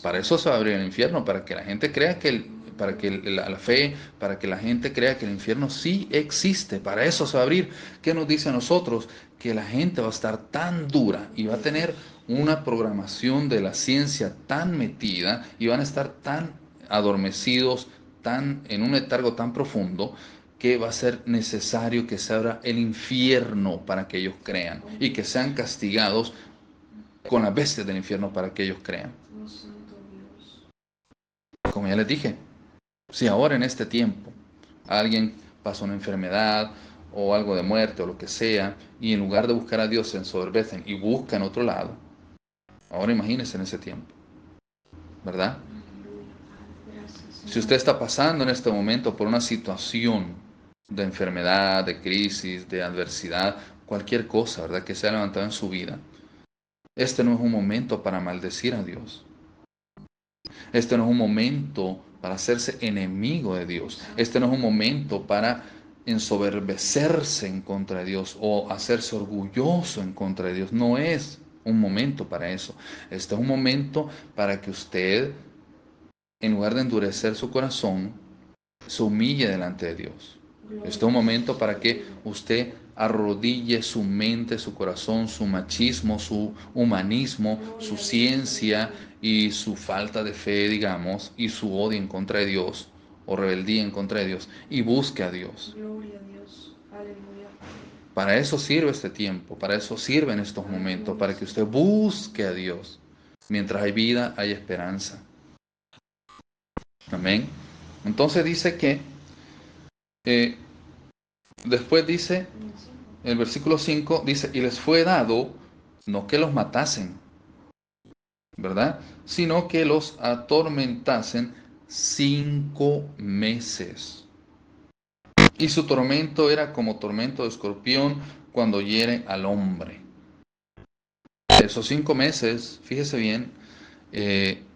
Para eso se va a abrir el infierno, para que la gente crea la fe, para que la gente crea que el infierno sí existe. Para eso se va a abrir. ¿Qué nos dice a nosotros? Que la gente va a estar tan dura y va a tener una programación de la ciencia tan metida y van a estar tan adormecidos, tan en un letargo tan profundo, que va a ser necesario que se abra el infierno para que ellos crean y que sean castigados con las bestias del infierno para que ellos crean. Como ya les dije, si ahora en este tiempo alguien pasa una enfermedad o algo de muerte o lo que sea, y en lugar de buscar a Dios se ensoberbecen y buscan otro lado, ahora imagínense en ese tiempo, ¿verdad? Si usted está pasando en este momento por una situación de enfermedad, de crisis, de adversidad, cualquier cosa, ¿verdad?, que se ha levantado en su vida, este no es un momento para maldecir a Dios. Este no es un momento para hacerse enemigo de Dios. Este no es un momento para ensoberbecerse en contra de Dios o hacerse orgulloso en contra de Dios. No es un momento para eso. Este es un momento para que usted, en lugar de endurecer su corazón, se humille delante de Dios. Este es un momento para que usted arrodille su mente, su corazón, su machismo, su humanismo, su ciencia y su falta de fe, digamos, y su odio en contra de Dios o rebeldía en contra de Dios, y busque a Dios. Gloria a Dios. Aleluya. Para eso sirve este tiempo, para eso sirven estos momentos, para que usted busque a Dios. Mientras hay vida, hay esperanza. Amén. Entonces dice que después dice, el versículo 5 dice, y les fue dado no que los matasen, ¿verdad?, sino que los atormentasen 5 meses. Y su tormento era como tormento de escorpión cuando hiere al hombre. Esos 5 meses, fíjese bien,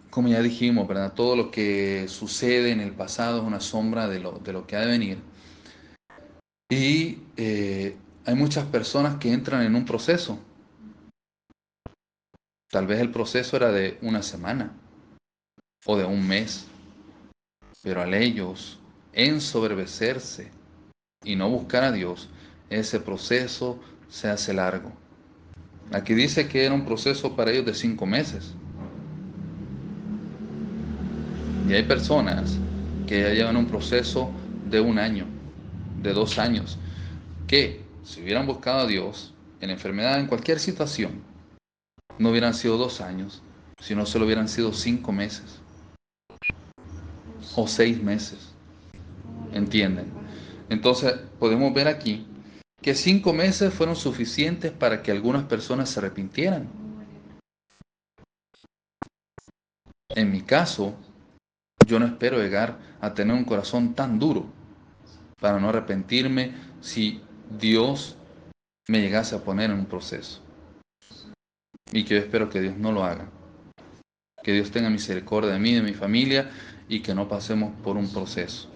como ya dijimos, ¿verdad?, todo lo que sucede en el pasado es una sombra de lo que ha de venir. Y hay muchas personas que entran en un proceso. Tal vez el proceso era de una semana o de un mes, pero al ellos ensoberbecerse y no buscar a Dios, ese proceso se hace largo. Aquí dice que era un proceso para ellos de 5 meses. Y hay personas que ya llevan un proceso de 1 año, de 2 años, que si hubieran buscado a Dios en enfermedad, en cualquier situación, no hubieran sido 2 años, sino solo hubieran sido 5 meses o 6 meses. ¿Entienden? Entonces podemos ver aquí que 5 meses fueron suficientes para que algunas personas se arrepintieran. En mi caso, yo no espero llegar a tener un corazón tan duro para no arrepentirme si Dios me llegase a poner en un proceso. Y que yo espero que Dios no lo haga. Que Dios tenga misericordia de mí, de mi familia, y que no pasemos por un proceso.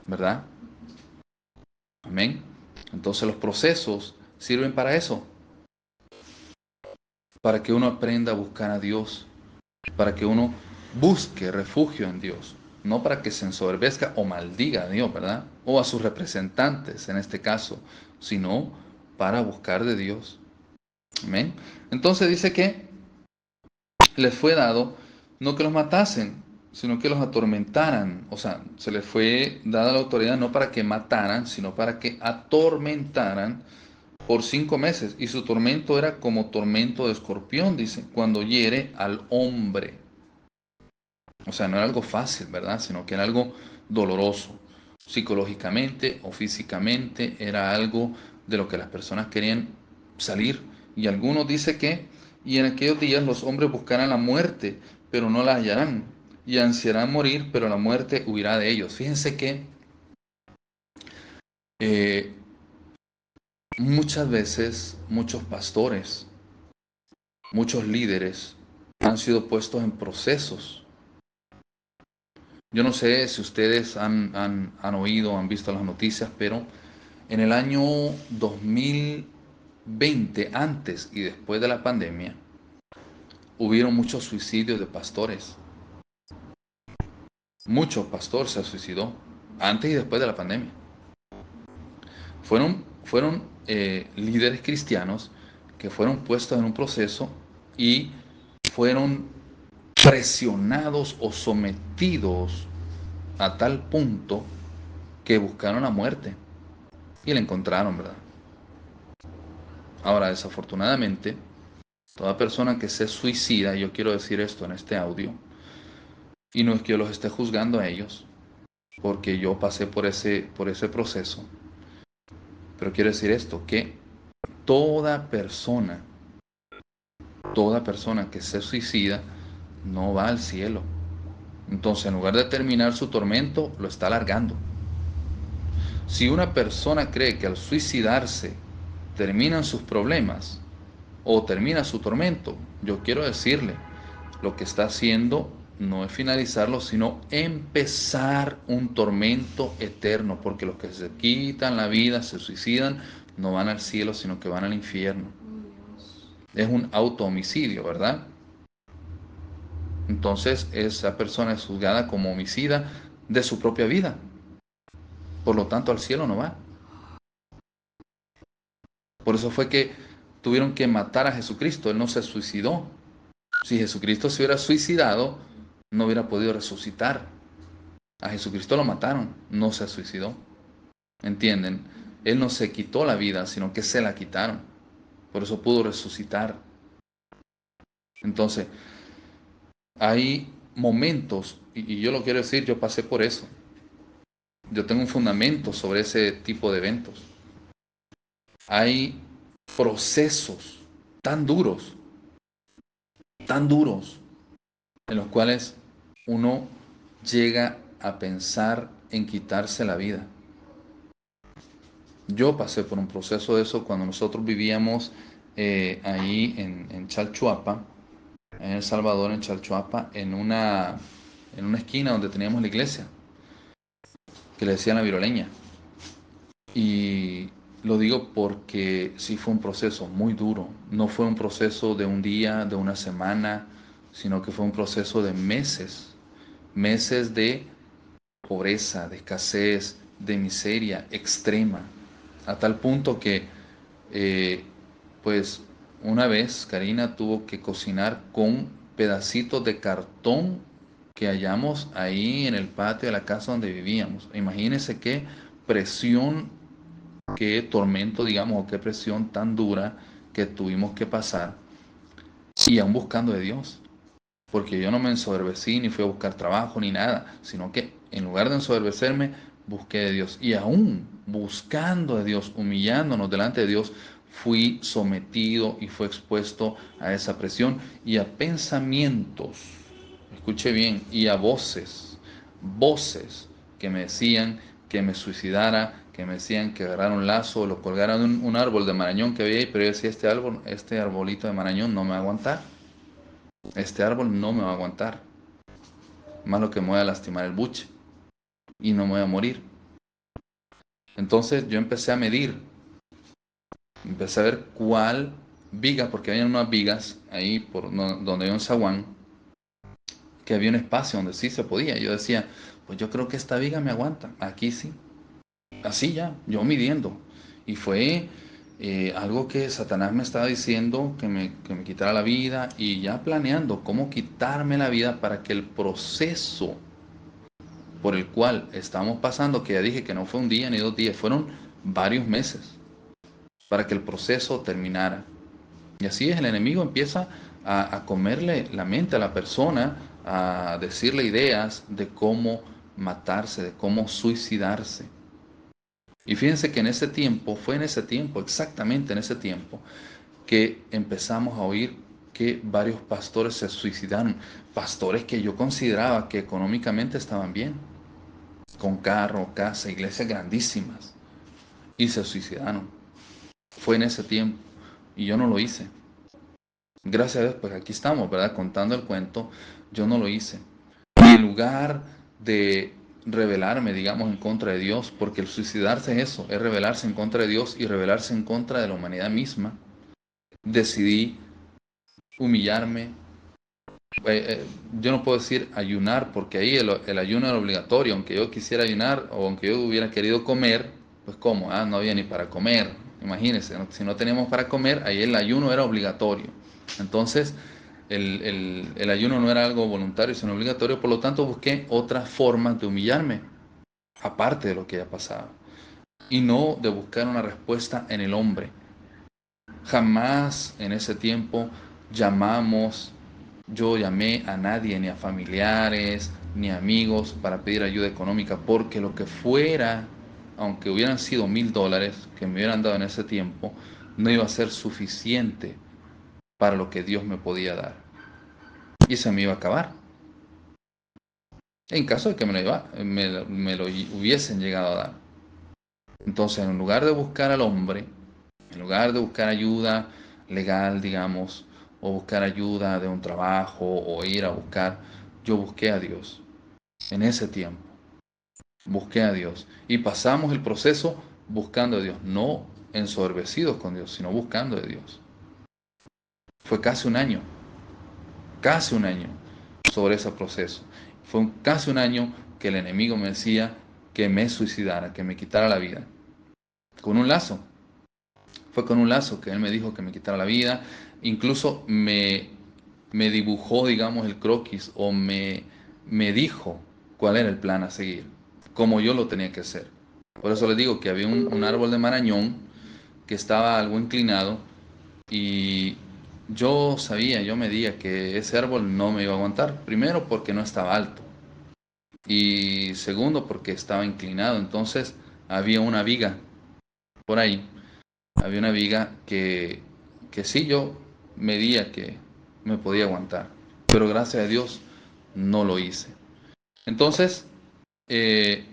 ¿Verdad? Amén. Entonces los procesos sirven para eso. Para que uno aprenda a buscar a Dios. Para que uno busque refugio en Dios. No para que se ensoberbezca o maldiga a Dios, ¿verdad? O a sus representantes en este caso. Sino para buscar de Dios. Amén. Entonces dice que les fue dado no que los matasen, sino que los atormentaran. O sea, se les fue dada la autoridad no para que mataran, sino para que atormentaran por 5 meses. Y su tormento era como tormento de escorpión, dice, cuando hiere al hombre. O sea, no era algo fácil, ¿verdad? Sino que era algo doloroso. Psicológicamente o físicamente era algo de lo que las personas querían salir. Y algunos dicen que, y en aquellos días los hombres buscarán la muerte, pero no la hallarán. Y ansiarán morir, pero la muerte huirá de ellos. Fíjense que eh, muchas veces muchos pastores, muchos líderes han sido puestos en procesos. Yo no sé si ustedes han oído, han visto las noticias, pero en el año 2020, antes y después de la pandemia, hubieron muchos suicidios de pastores. Muchos pastores se suicidó antes y después de la pandemia. Fueron líderes cristianos que fueron puestos en un proceso y fueron presionados o sometidos a tal punto que buscaron la muerte y la encontraron, ¿verdad? Ahora, desafortunadamente, toda persona que se suicida, y yo quiero decir esto en este audio, y no es que yo los esté juzgando a ellos, porque yo pasé por ese proceso, pero quiero decir esto, que toda persona que se suicida no va al cielo. Entonces, en lugar de terminar su tormento, lo está alargando. Si una persona cree que al suicidarse terminan sus problemas o termina su tormento, yo quiero decirle, lo que está haciendo no es finalizarlo, sino empezar un tormento eterno, porque los que se quitan la vida, se suicidan, no van al cielo, sino que van al infierno. Es un auto-homicidio, ¿verdad? Entonces esa persona es juzgada como homicida de su propia vida. Por lo tanto, al cielo no va. Por eso fue que tuvieron que matar a Jesucristo. Él no se suicidó. Si Jesucristo se hubiera suicidado, no hubiera podido resucitar. A Jesucristo lo mataron, no se suicidó. ¿Entienden? Él no se quitó la vida, sino que se la quitaron. Por eso pudo resucitar. Entonces, hay momentos, y yo lo quiero decir, yo pasé por eso. Yo tengo un fundamento sobre ese tipo de eventos. Hay procesos tan duros, en los cuales uno llega a pensar en quitarse la vida. Yo pasé por un proceso de eso cuando nosotros vivíamos ahí en Chalchuapa, en El Salvador, en Chalchuapa, en una esquina donde teníamos la iglesia, que le decían la Viroleña. Y lo digo porque sí fue un proceso muy duro. No fue un proceso de un día, de una semana, sino que fue un proceso de meses. Meses de pobreza, de escasez, de miseria extrema. A tal punto que, pues, una vez Karina tuvo que cocinar con pedacitos de cartón que hallamos ahí en el patio de la casa donde vivíamos. Imagínense qué presión, qué tormento, digamos, o qué presión tan dura que tuvimos que pasar, y aún buscando de Dios. Porque yo no me ensoberbecí ni fui a buscar trabajo ni nada, sino que en lugar de ensoberbecerme, busqué de Dios. Y aún buscando de Dios, humillándonos delante de Dios, fui sometido y fue expuesto a esa presión y a pensamientos, escuche bien, y a voces que me decían que me suicidara, que me decían que agarrara un lazo o lo colgara de un árbol de marañón que había ahí, pero yo decía, este arbolito de marañón no me va a aguantar. Este árbol no me va a aguantar. Más lo que me voy a lastimar el buche y no me voy a morir. Entonces yo empecé a medir, empecé a ver cuál viga, porque había unas vigas ahí donde había un zaguán, que había un espacio donde sí se podía. Yo decía, pues yo creo que esta viga me aguanta, aquí sí. Así ya, yo midiendo. Y fue algo que Satanás me estaba diciendo que me quitara la vida y ya planeando cómo quitarme la vida para que el proceso por el cual estamos pasando, que ya dije que no fue un día ni 2 días, fueron varios meses para que el proceso terminara. Y así es, el enemigo empieza a comerle la mente a la persona, a decirle ideas de cómo matarse, de cómo suicidarse. Y fíjense que en ese tiempo, fue en ese tiempo, exactamente en ese tiempo, que empezamos a oír que varios pastores se suicidaron, pastores que yo consideraba que económicamente estaban bien, con carro, casa, iglesias grandísimas, y se suicidaron. Fue en ese tiempo, y yo no lo hice. Gracias a Dios, pues aquí estamos, ¿verdad? Contando el cuento, yo no lo hice. Y en lugar de rebelarme, digamos, en contra de Dios, porque el suicidarse es eso, es rebelarse en contra de Dios y rebelarse en contra de la humanidad misma, decidí humillarme. Yo no puedo decir ayunar, porque ahí el ayuno era obligatorio, aunque yo quisiera ayunar o aunque yo hubiera querido comer, pues ¿cómo? No había ni para comer, imagínense, ¿no? Si no teníamos para comer, ahí el ayuno era obligatorio. Entonces, el ayuno no era algo voluntario, sino obligatorio, por lo tanto busqué otras formas de humillarme, aparte de lo que ya pasaba, y no de buscar una respuesta en el hombre. Jamás en ese tiempo yo llamé a nadie, ni a familiares, ni a amigos para pedir ayuda económica, porque lo que fuera, aunque hubieran sido $1000 que me hubieran dado en ese tiempo, no iba a ser suficiente para lo que Dios me podía dar. Y se me iba a acabar. En caso de que me lo hubiesen llegado a dar. Entonces, en lugar de buscar al hombre, en lugar de buscar ayuda legal, digamos, o buscar ayuda de un trabajo o ir a buscar, yo busqué a Dios. En ese tiempo, busqué a Dios. Y pasamos el proceso buscando a Dios, no ensoberbecidos con Dios, sino buscando a Dios. Fue casi un año sobre ese proceso. Fue casi un año que el enemigo me decía que me suicidara, que me quitara la vida. Con un lazo. Fue con un lazo que él me dijo que me quitara la vida. Incluso me dibujó, digamos, el croquis o me dijo cuál era el plan a seguir, cómo yo lo tenía que hacer. Por eso les digo que había un árbol de marañón que estaba algo inclinado y yo medía que ese árbol no me iba a aguantar. Primero porque no estaba alto y segundo porque estaba inclinado. Entonces había una viga por ahí. Había una viga que sí yo medía que me podía aguantar. Pero gracias a Dios no lo hice. Entonces, eh,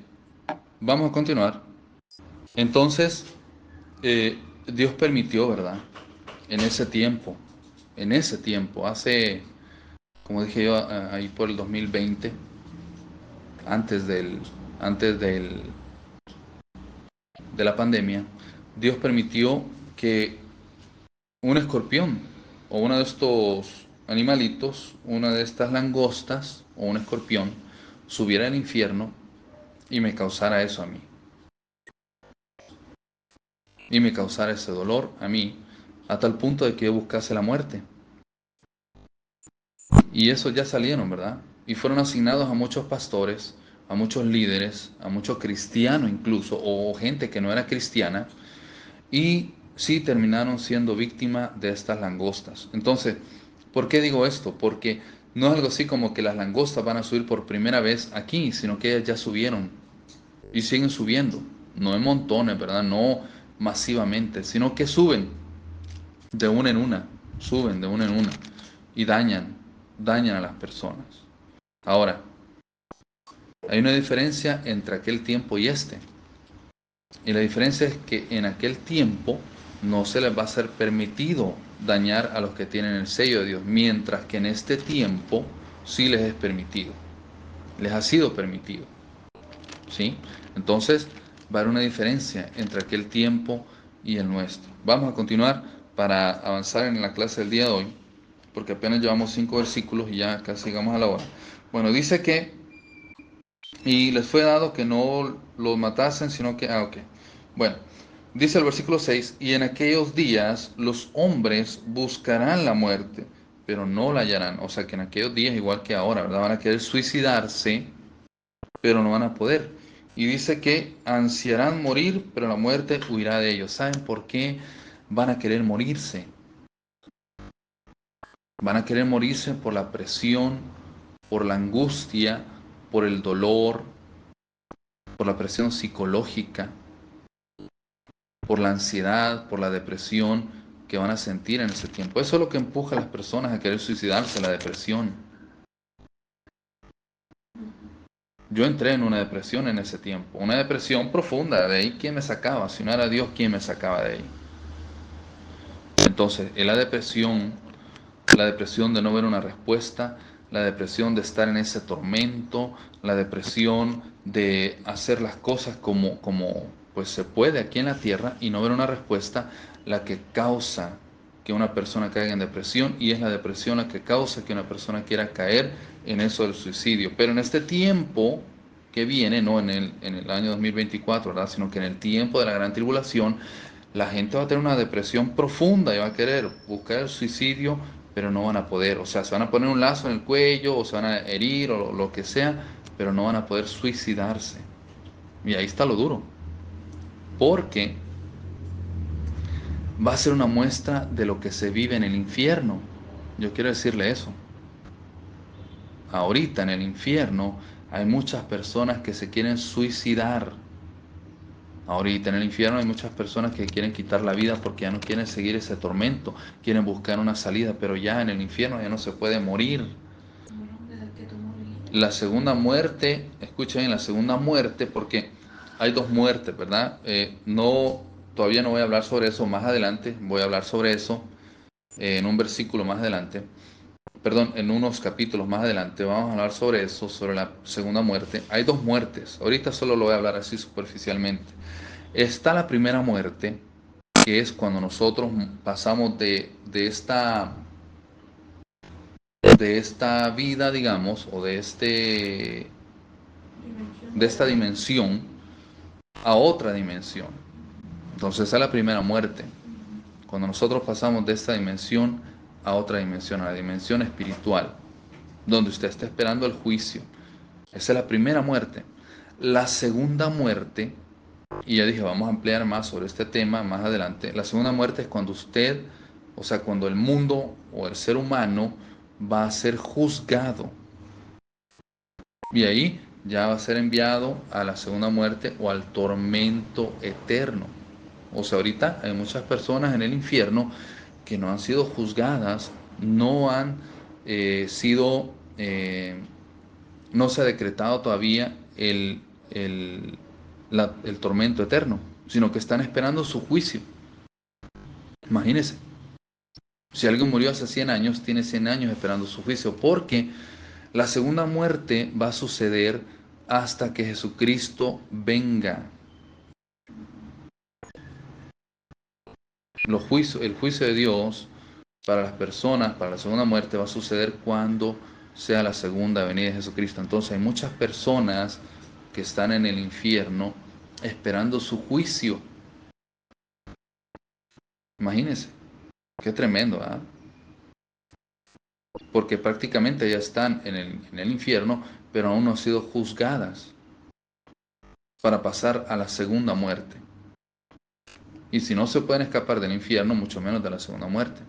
vamos a continuar. Entonces, Dios permitió, ¿verdad? En ese tiempo, hace, como dije yo, ahí por el 2020, antes de la pandemia, Dios permitió que un escorpión o uno de estos animalitos, una de estas langostas o un escorpión, subiera al infierno y me causara eso a mí. Y me causara ese dolor a mí, a tal punto de que yo buscase la muerte. Y esos ya salieron, ¿verdad? Y fueron asignados a muchos pastores, a muchos líderes, a muchos cristianos incluso, o gente que no era cristiana, y sí terminaron siendo víctimas de estas langostas. Entonces, ¿por qué digo esto? Porque no es algo así como que las langostas van a subir por primera vez aquí, sino que ellas ya subieron y siguen subiendo. No en montones, ¿verdad? No masivamente, sino que suben de una en una, suben de una en una y dañan a las personas. Ahora, hay una diferencia entre aquel tiempo y este. Y la diferencia es que en aquel tiempo no se les va a ser permitido dañar a los que tienen el sello de Dios, mientras que en este tiempo sí les es permitido, les ha sido permitido, ¿sí? Entonces va a haber una diferencia entre aquel tiempo y el nuestro. Vamos a continuar para avanzar en la clase del día de hoy, porque apenas llevamos 5 versículos y ya casi llegamos a la hora. Bueno, dice que, y les fue dado que no los matasen, sino que, ok. Bueno, dice el versículo 6, y en aquellos días los hombres buscarán la muerte, pero no la hallarán. O sea que en aquellos días, igual que ahora, ¿verdad? Van a querer suicidarse, pero no van a poder. Y dice que ansiarán morir, pero la muerte huirá de ellos. ¿Saben por qué van a querer morirse? Van a querer morirse por la presión, por la angustia, por el dolor, por la presión psicológica, por la ansiedad, por la depresión que van a sentir en ese tiempo. Eso es lo que empuja a las personas a querer suicidarse, la depresión. Yo entré en una depresión en ese tiempo, una depresión profunda. De ahí, ¿quién me sacaba? Si no era Dios, ¿quién me sacaba de ahí? Entonces, en la depresión de no ver una respuesta, la depresión de estar en ese tormento, la depresión de hacer las cosas como pues se puede aquí en la tierra y no ver una respuesta, la que causa que una persona caiga en depresión, y es la depresión la que causa que una persona quiera caer en eso del suicidio. Pero en este tiempo que viene, no en el año 2024, ¿verdad? Sino que en el tiempo de la gran tribulación, la gente va a tener una depresión profunda y va a querer buscar el suicidio, pero no van a poder. O sea, se van a poner un lazo en el cuello o se van a herir o lo que sea, pero no van a poder suicidarse. Y ahí está lo duro. Porque va a ser una muestra de lo que se vive en el infierno. Yo quiero decirle eso. Ahorita en el infierno hay muchas personas que se quieren suicidar. Ahorita en el infierno hay muchas personas que quieren quitar la vida porque ya no quieren seguir ese tormento, quieren buscar una salida, pero ya en el infierno ya no se puede morir. La segunda muerte, escuchen bien, la segunda muerte, porque hay dos muertes, ¿verdad? Todavía no voy a hablar sobre eso más adelante, voy a hablar sobre eso en un versículo más adelante, perdón, en unos capítulos más adelante vamos a hablar sobre eso, sobre la segunda muerte. Hay dos muertes, ahorita solo lo voy a hablar así superficialmente. Está la primera muerte, que es cuando nosotros pasamos de esta vida, digamos, o de esta dimensión a otra dimensión. Entonces esa es la primera muerte. Cuando nosotros pasamos de esta dimensión a otra dimensión, a la dimensión espiritual, donde usted está esperando el juicio. Esa es la primera muerte. La segunda muerte, y ya dije, vamos a ampliar más sobre este tema más adelante. La segunda muerte es cuando usted, o sea, cuando el mundo o el ser humano va a ser juzgado. Y ahí ya va a ser enviado a la segunda muerte o al tormento eterno. O sea, ahorita hay muchas personas en el infierno que no han sido juzgadas, no han sido, no se ha decretado todavía el tormento eterno, sino que están esperando su juicio. Imagínense, si alguien murió hace 100 años, tiene 100 años esperando su juicio, porque la segunda muerte va a suceder hasta que Jesucristo venga. El juicio de Dios para las personas, para la segunda muerte, va a suceder cuando sea la segunda venida de Jesucristo. Entonces hay muchas personas que están en el infierno esperando su juicio. Imagínense, qué tremendo, ¿ah? Porque prácticamente ya están en el infierno, pero aún no han sido juzgadas para pasar a la segunda muerte. Y si no se pueden escapar del infierno, mucho menos de la segunda muerte.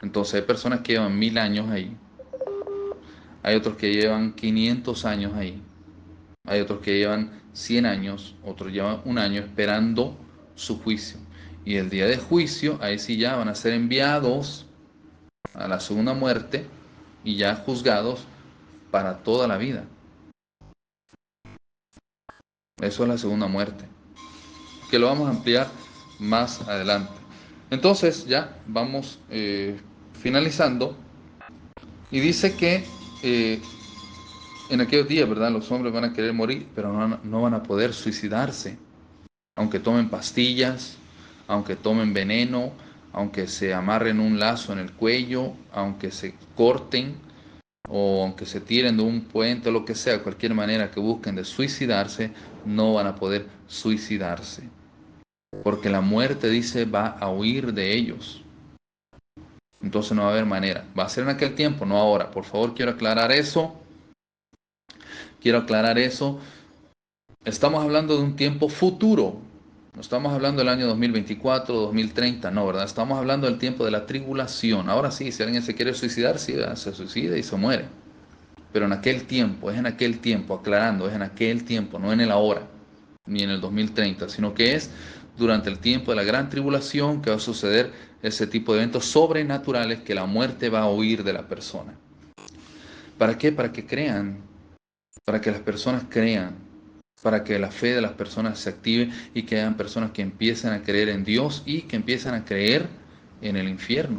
Entonces hay personas que llevan 1000 años ahí. Hay otros que llevan 500 años ahí. Hay otros que llevan 100 años. Otros llevan un año esperando su juicio. Y el día de juicio, ahí sí ya van a ser enviados a la segunda muerte y ya juzgados para toda la vida. Eso es la segunda muerte, que lo vamos a ampliar más adelante. Entonces ya vamos finalizando. Y dice que en aquellos días, ¿verdad? Los hombres van a querer morir, pero no van a poder suicidarse. Aunque tomen pastillas, aunque tomen veneno, aunque se amarren un lazo en el cuello, aunque se corten, o aunque se tiren de un puente o lo que sea, cualquier manera que busquen de suicidarse, no van a poder suicidarse. Porque la muerte, dice, va a huir de ellos. Entonces no va a haber manera. Va a ser en aquel tiempo, no ahora. Por favor, quiero aclarar eso. Quiero aclarar eso. Estamos hablando de un tiempo futuro. No estamos hablando del año 2024, 2030, no, ¿verdad? Estamos hablando del tiempo de la tribulación. Ahora sí, si alguien se quiere suicidar, sí, se suicida y se muere. Pero en aquel tiempo, es en aquel tiempo, aclarando, es en aquel tiempo, no en el ahora, ni en el 2030, sino que es durante el tiempo de la gran tribulación que va a suceder ese tipo de eventos sobrenaturales que la muerte va a huir de la persona. ¿Para qué? Para que crean, para que las personas crean, para que la fe de las personas se active y que hayan personas que empiecen a creer en Dios y que empiecen a creer en el infierno.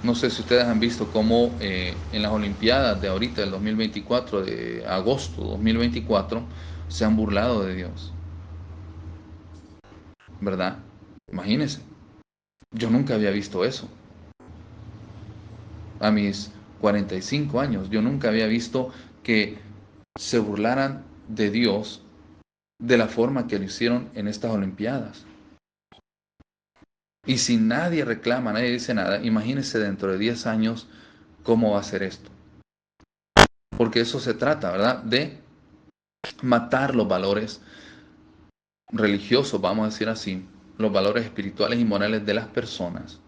No sé si ustedes han visto cómo en las Olimpiadas de ahorita, del 2024, de agosto 2024, se han burlado de Dios. ¿Verdad? Imagínense. Yo nunca había visto eso. A mis 45 años, yo nunca había visto que se burlaran de Dios de la forma que lo hicieron en estas Olimpiadas. Y si nadie reclama, nadie dice nada, imagínense dentro de 10 años cómo va a ser esto. Porque eso se trata, ¿verdad? De matar los valores religiosos, vamos a decir así, los valores espirituales y morales de las personas,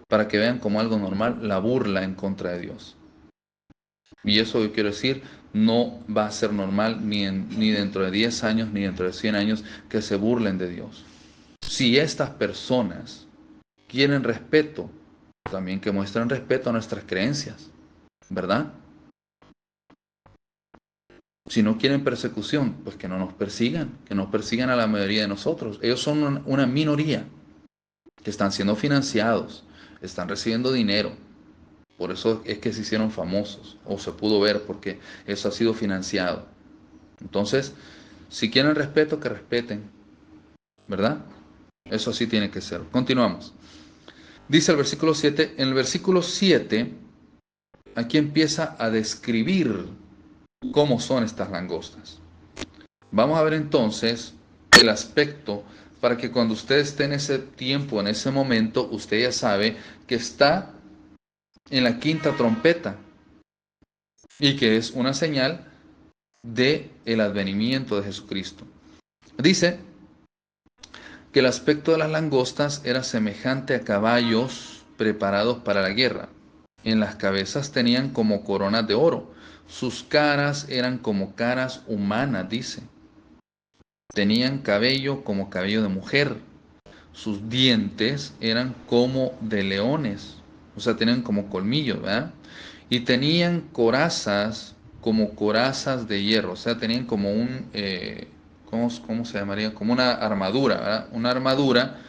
para que vean como algo normal la burla en contra de Dios. Y eso yo quiero decir, no va a ser normal ni dentro de 10 años, ni dentro de 100 años, que se burlen de Dios. Si estas personas quieren respeto, también que muestren respeto a nuestras creencias, ¿verdad? Si no quieren persecución, pues que no nos persigan a la mayoría de nosotros. Ellos son una minoría que están siendo financiados, están recibiendo dinero. Por eso es que se hicieron famosos, o se pudo ver, porque eso ha sido financiado. Entonces, si quieren respeto, que respeten, ¿verdad? Eso así tiene que ser. Continuamos. Dice el versículo 7, en el versículo 7, aquí empieza a describir cómo son estas langostas. Vamos a ver entonces el aspecto para que cuando usted esté en ese tiempo, en ese momento, usted ya sabe que está en la quinta trompeta y que es una señal de el advenimiento de Jesucristo. Dice que el aspecto de las langostas era semejante a caballos preparados para la guerra. En las cabezas tenían como coronas de oro. Sus caras eran como caras humanas, dice. Tenían cabello como cabello de mujer. Sus dientes eran como de leones. O sea, tenían como colmillos, ¿verdad? Y tenían corazas como corazas de hierro. O sea, tenían como un... ¿cómo se llamaría? Como una armadura, ¿verdad? Una armadura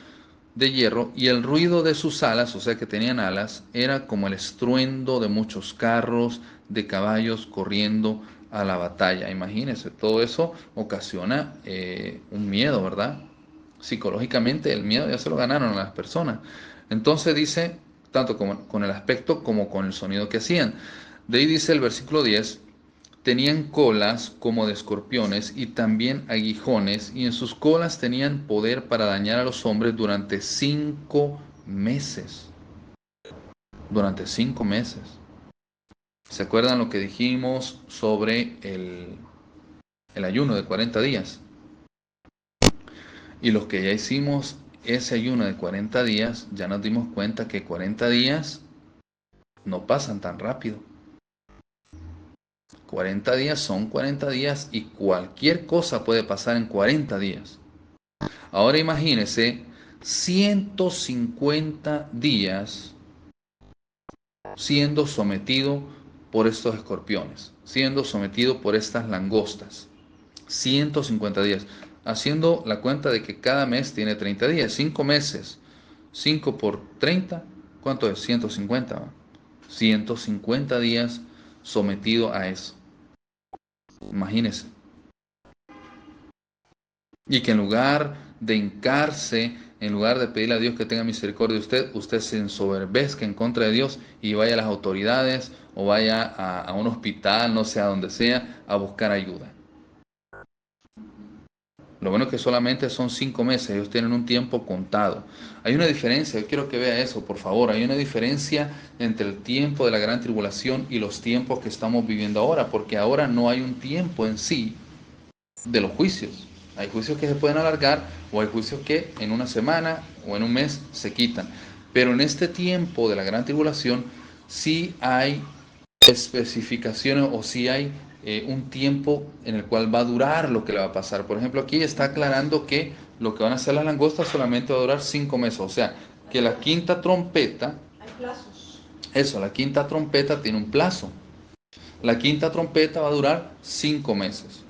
de hierro, y el ruido de sus alas, o sea que tenían alas, era como el estruendo de muchos carros, de caballos corriendo a la batalla. Imagínense, todo eso ocasiona un miedo, ¿verdad? Psicológicamente el miedo ya se lo ganaron a las personas. Entonces dice, tanto con el aspecto como con el sonido que hacían. De ahí dice el versículo 10, tenían colas como de escorpiones y también aguijones, y en sus colas tenían poder para dañar a los hombres durante 5 meses. Durante 5 meses. ¿Se acuerdan lo que dijimos sobre el ayuno de 40 días? Y los que ya hicimos ese ayuno de 40 días, ya nos dimos cuenta que 40 días no pasan tan rápido. 40 días son 40 días y cualquier cosa puede pasar en 40 días. Ahora imagínese 150 días siendo sometido por estos escorpiones, siendo sometido por estas langostas. 150 días. Haciendo la cuenta de que cada mes tiene 30 días. 5 meses. 5 por 30. ¿Cuánto es? 150. ¿Va? 150 días sometido a eso. Imagínese. Y que en lugar de hincarse, en lugar de pedirle a Dios que tenga misericordia de usted, usted se ensoberbezca en contra de Dios y vaya a las autoridades o vaya a un hospital, no sé a donde sea, a buscar ayuda. Lo bueno es que solamente son 5 meses, ellos tienen un tiempo contado. Hay una diferencia, yo quiero que vea eso, por favor. Hay una diferencia entre el tiempo de la gran tribulación y los tiempos que estamos viviendo ahora, porque ahora no hay un tiempo en sí de los juicios. Hay juicios que se pueden alargar o hay juicios que en una semana o en un mes se quitan. Pero en este tiempo de la gran tribulación sí hay especificaciones o sí hay un tiempo en el cual va a durar lo que le va a pasar. Por ejemplo, aquí está aclarando que lo que van a hacer las langostas solamente va a durar 5 meses. O sea, que la quinta trompeta, Hay plazos. eso, la quinta trompeta tiene un plazo. La quinta trompeta va a durar 5 meses.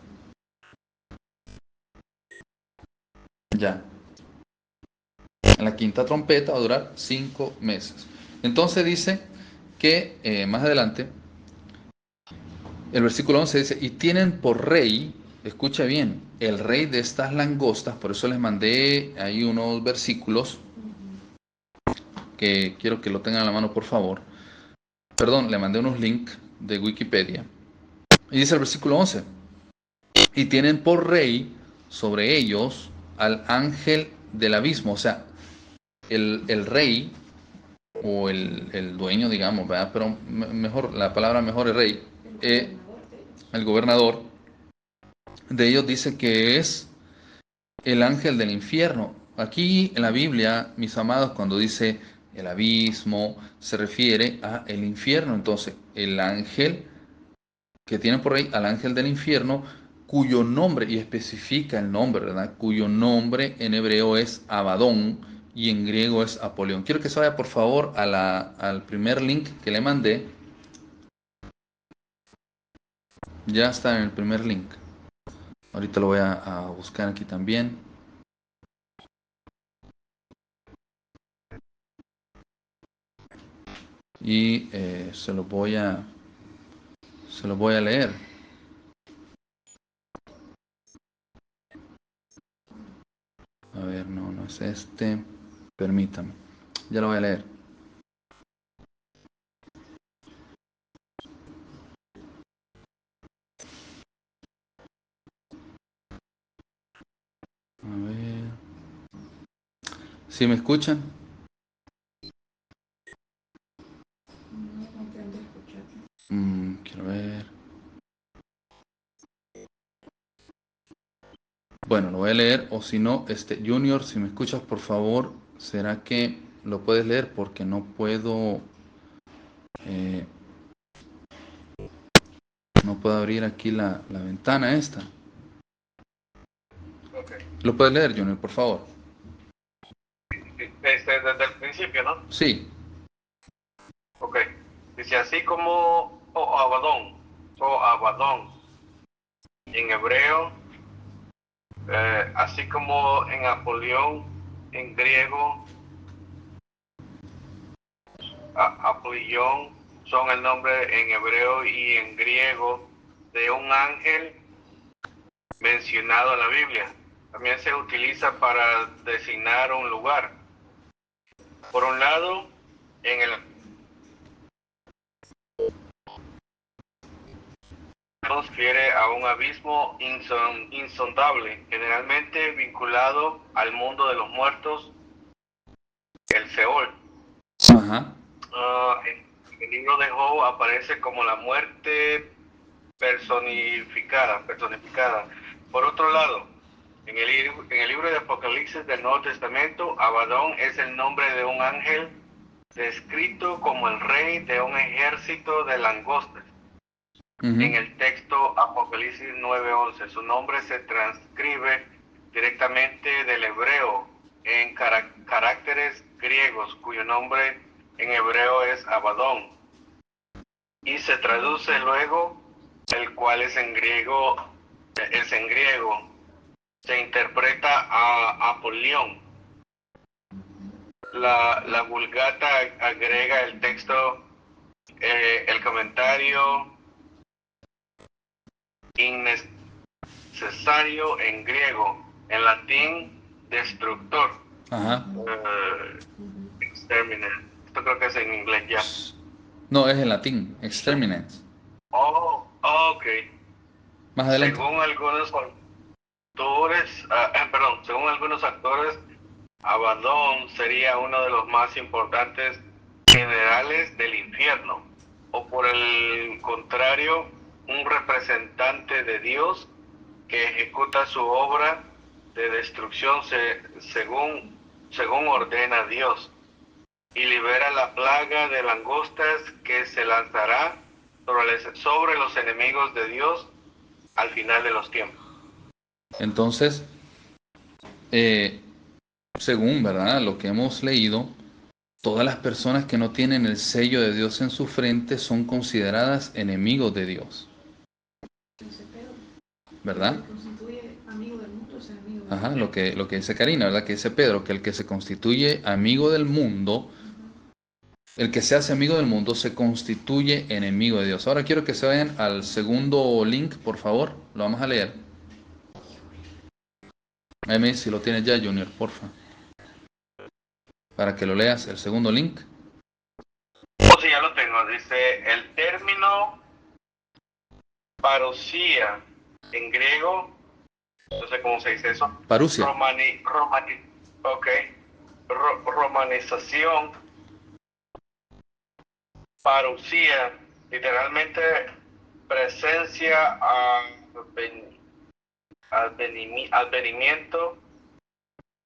Ya. La quinta trompeta va a durar 5 meses. Entonces dice que más adelante, el versículo 11 dice, y tienen por rey, escucha bien, el rey de estas langostas, por eso les mandé ahí unos versículos que quiero que lo tengan a la mano por favor. Perdón, le mandé unos links de Wikipedia. Y dice el versículo 11, y tienen por rey sobre ellos al ángel del abismo, o sea, el rey o el dueño, digamos, ¿verdad? Pero mejor, la palabra mejor es rey, el gobernador de ellos dice que es el ángel del infierno. Aquí en la Biblia, mis amados, cuando dice el abismo, se refiere a el infierno. Entonces, el ángel que tiene por rey al ángel del infierno, cuyo nombre, y especifica el nombre, ¿verdad? Cuyo nombre en hebreo es Abadón y en griego es Apolión. Quiero que se vaya por favor al primer link que le mandé. Ya está en el primer link. Ahorita lo voy a buscar aquí también. Y se lo voy a leer. A ver, no es este. Permítame. Ya lo voy a leer. A ver. ¿Sí me escuchan? No te han de escuchar. Quiero ver. Bueno, lo voy a leer. O si no, Junior, si me escuchas, por favor, ¿será que lo puedes leer? Porque no puedo. eh, no puedo abrir aquí la ventana esta. Okay. ¿Lo puedes leer, Junior, por favor? Desde el principio, ¿no? Sí. Ok. Dice así como o Abadón, en hebreo, así como en Apolión, en griego, Apolión son el nombre en hebreo y en griego de un ángel mencionado en la Biblia. También se utiliza para designar un lugar. Por un lado, en el nos refiere a un abismo insondable, generalmente vinculado al mundo de los muertos, el Seol. Ajá. En el libro de Job aparece como la muerte personificada. Por otro lado, En el libro de Apocalipsis del Nuevo Testamento, Abadón es el nombre de un ángel descrito como el rey de un ejército de langostas. Ujú. En el texto Apocalipsis 9:11, su nombre se transcribe directamente del hebreo en caracteres griegos, cuyo nombre en hebreo es Abadón, y se traduce luego, el cual es en griego, se interpreta a Apolión. La Vulgata agrega el texto, el comentario innecesario en griego, en latín destructor, Ajá. exterminate. Esto creo que es en inglés ya. No, es en latín, exterminans. Oh, ok. Más adelante. Según algunos actores, Abadón sería uno de los más importantes generales del infierno, o por el contrario, un representante de Dios que ejecuta su obra de destrucción según ordena Dios, y libera la plaga de langostas que se lanzará sobre los enemigos de Dios al final de los tiempos. Entonces, según, ¿verdad?, lo que hemos leído, todas las personas que no tienen el sello de Dios en su frente son consideradas enemigos de Dios, Dice Pedro, ¿verdad? el que constituye amigo del mundo es enemigo de Ajá, Dios. lo que dice Karina, ¿verdad? Que dice Pedro, que el que se constituye amigo del mundo, el que se hace amigo del mundo se constituye enemigo de Dios. Ahora quiero que se vayan al segundo link, por favor. Lo vamos a leer. Ahí si lo tienes ya, Junior, porfa. Para que lo leas, el segundo link. Oh, sí, ya lo tengo. Dice, el término parousia en griego, no sé cómo se dice eso. Parusia. Romanización. Parousia, literalmente presencia, advenimiento,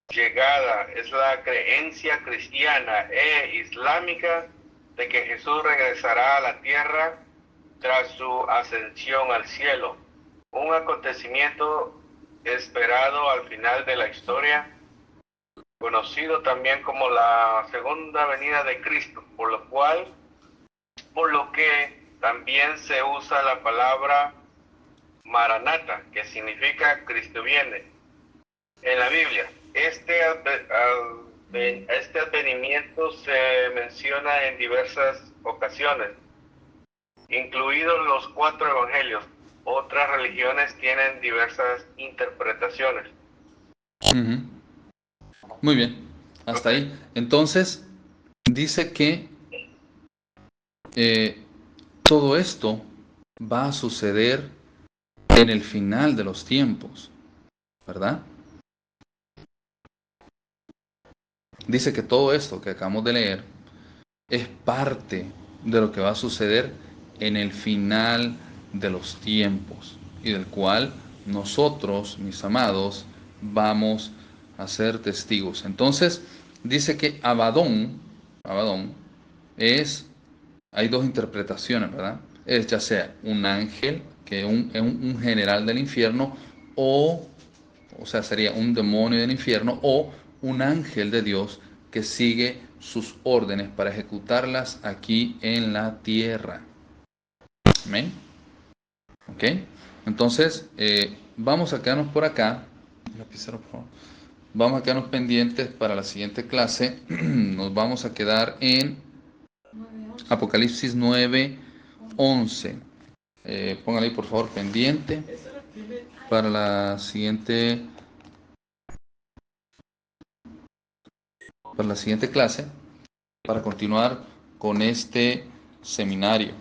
llegada. Es la creencia cristiana e islámica de que Jesús regresará a la tierra tras su ascensión al cielo, un acontecimiento esperado al final de la historia, conocido también como la segunda venida de Cristo, por lo que también se usa la palabra Maranata, que significa Cristo viene. En la Biblia, este advenimiento se menciona en diversas ocasiones, incluidos los 4 evangelios. Otras religiones tienen diversas interpretaciones. Uh-huh. Muy bien, hasta ahí. Entonces, dice que todo esto va a suceder en el final de los tiempos, ¿verdad? Dice que todo esto que acabamos de leer es parte de lo que va a suceder en el final de los tiempos y del cual nosotros, mis amados, vamos a ser testigos. Entonces, dice que Abadón es, hay dos interpretaciones, ¿verdad? Es ya sea un ángel, que es un general del infierno, o sea, sería un demonio del infierno, o un ángel de Dios que sigue sus órdenes para ejecutarlas aquí en la tierra. Amén. Ok. Entonces, vamos a quedarnos por acá. Lapicero, por favor. Vamos a quedarnos pendientes para la siguiente clase. Nos vamos a quedar en Apocalipsis 9:11. Póngale ahí, por favor, pendiente para la siguiente clase, para continuar con este seminario.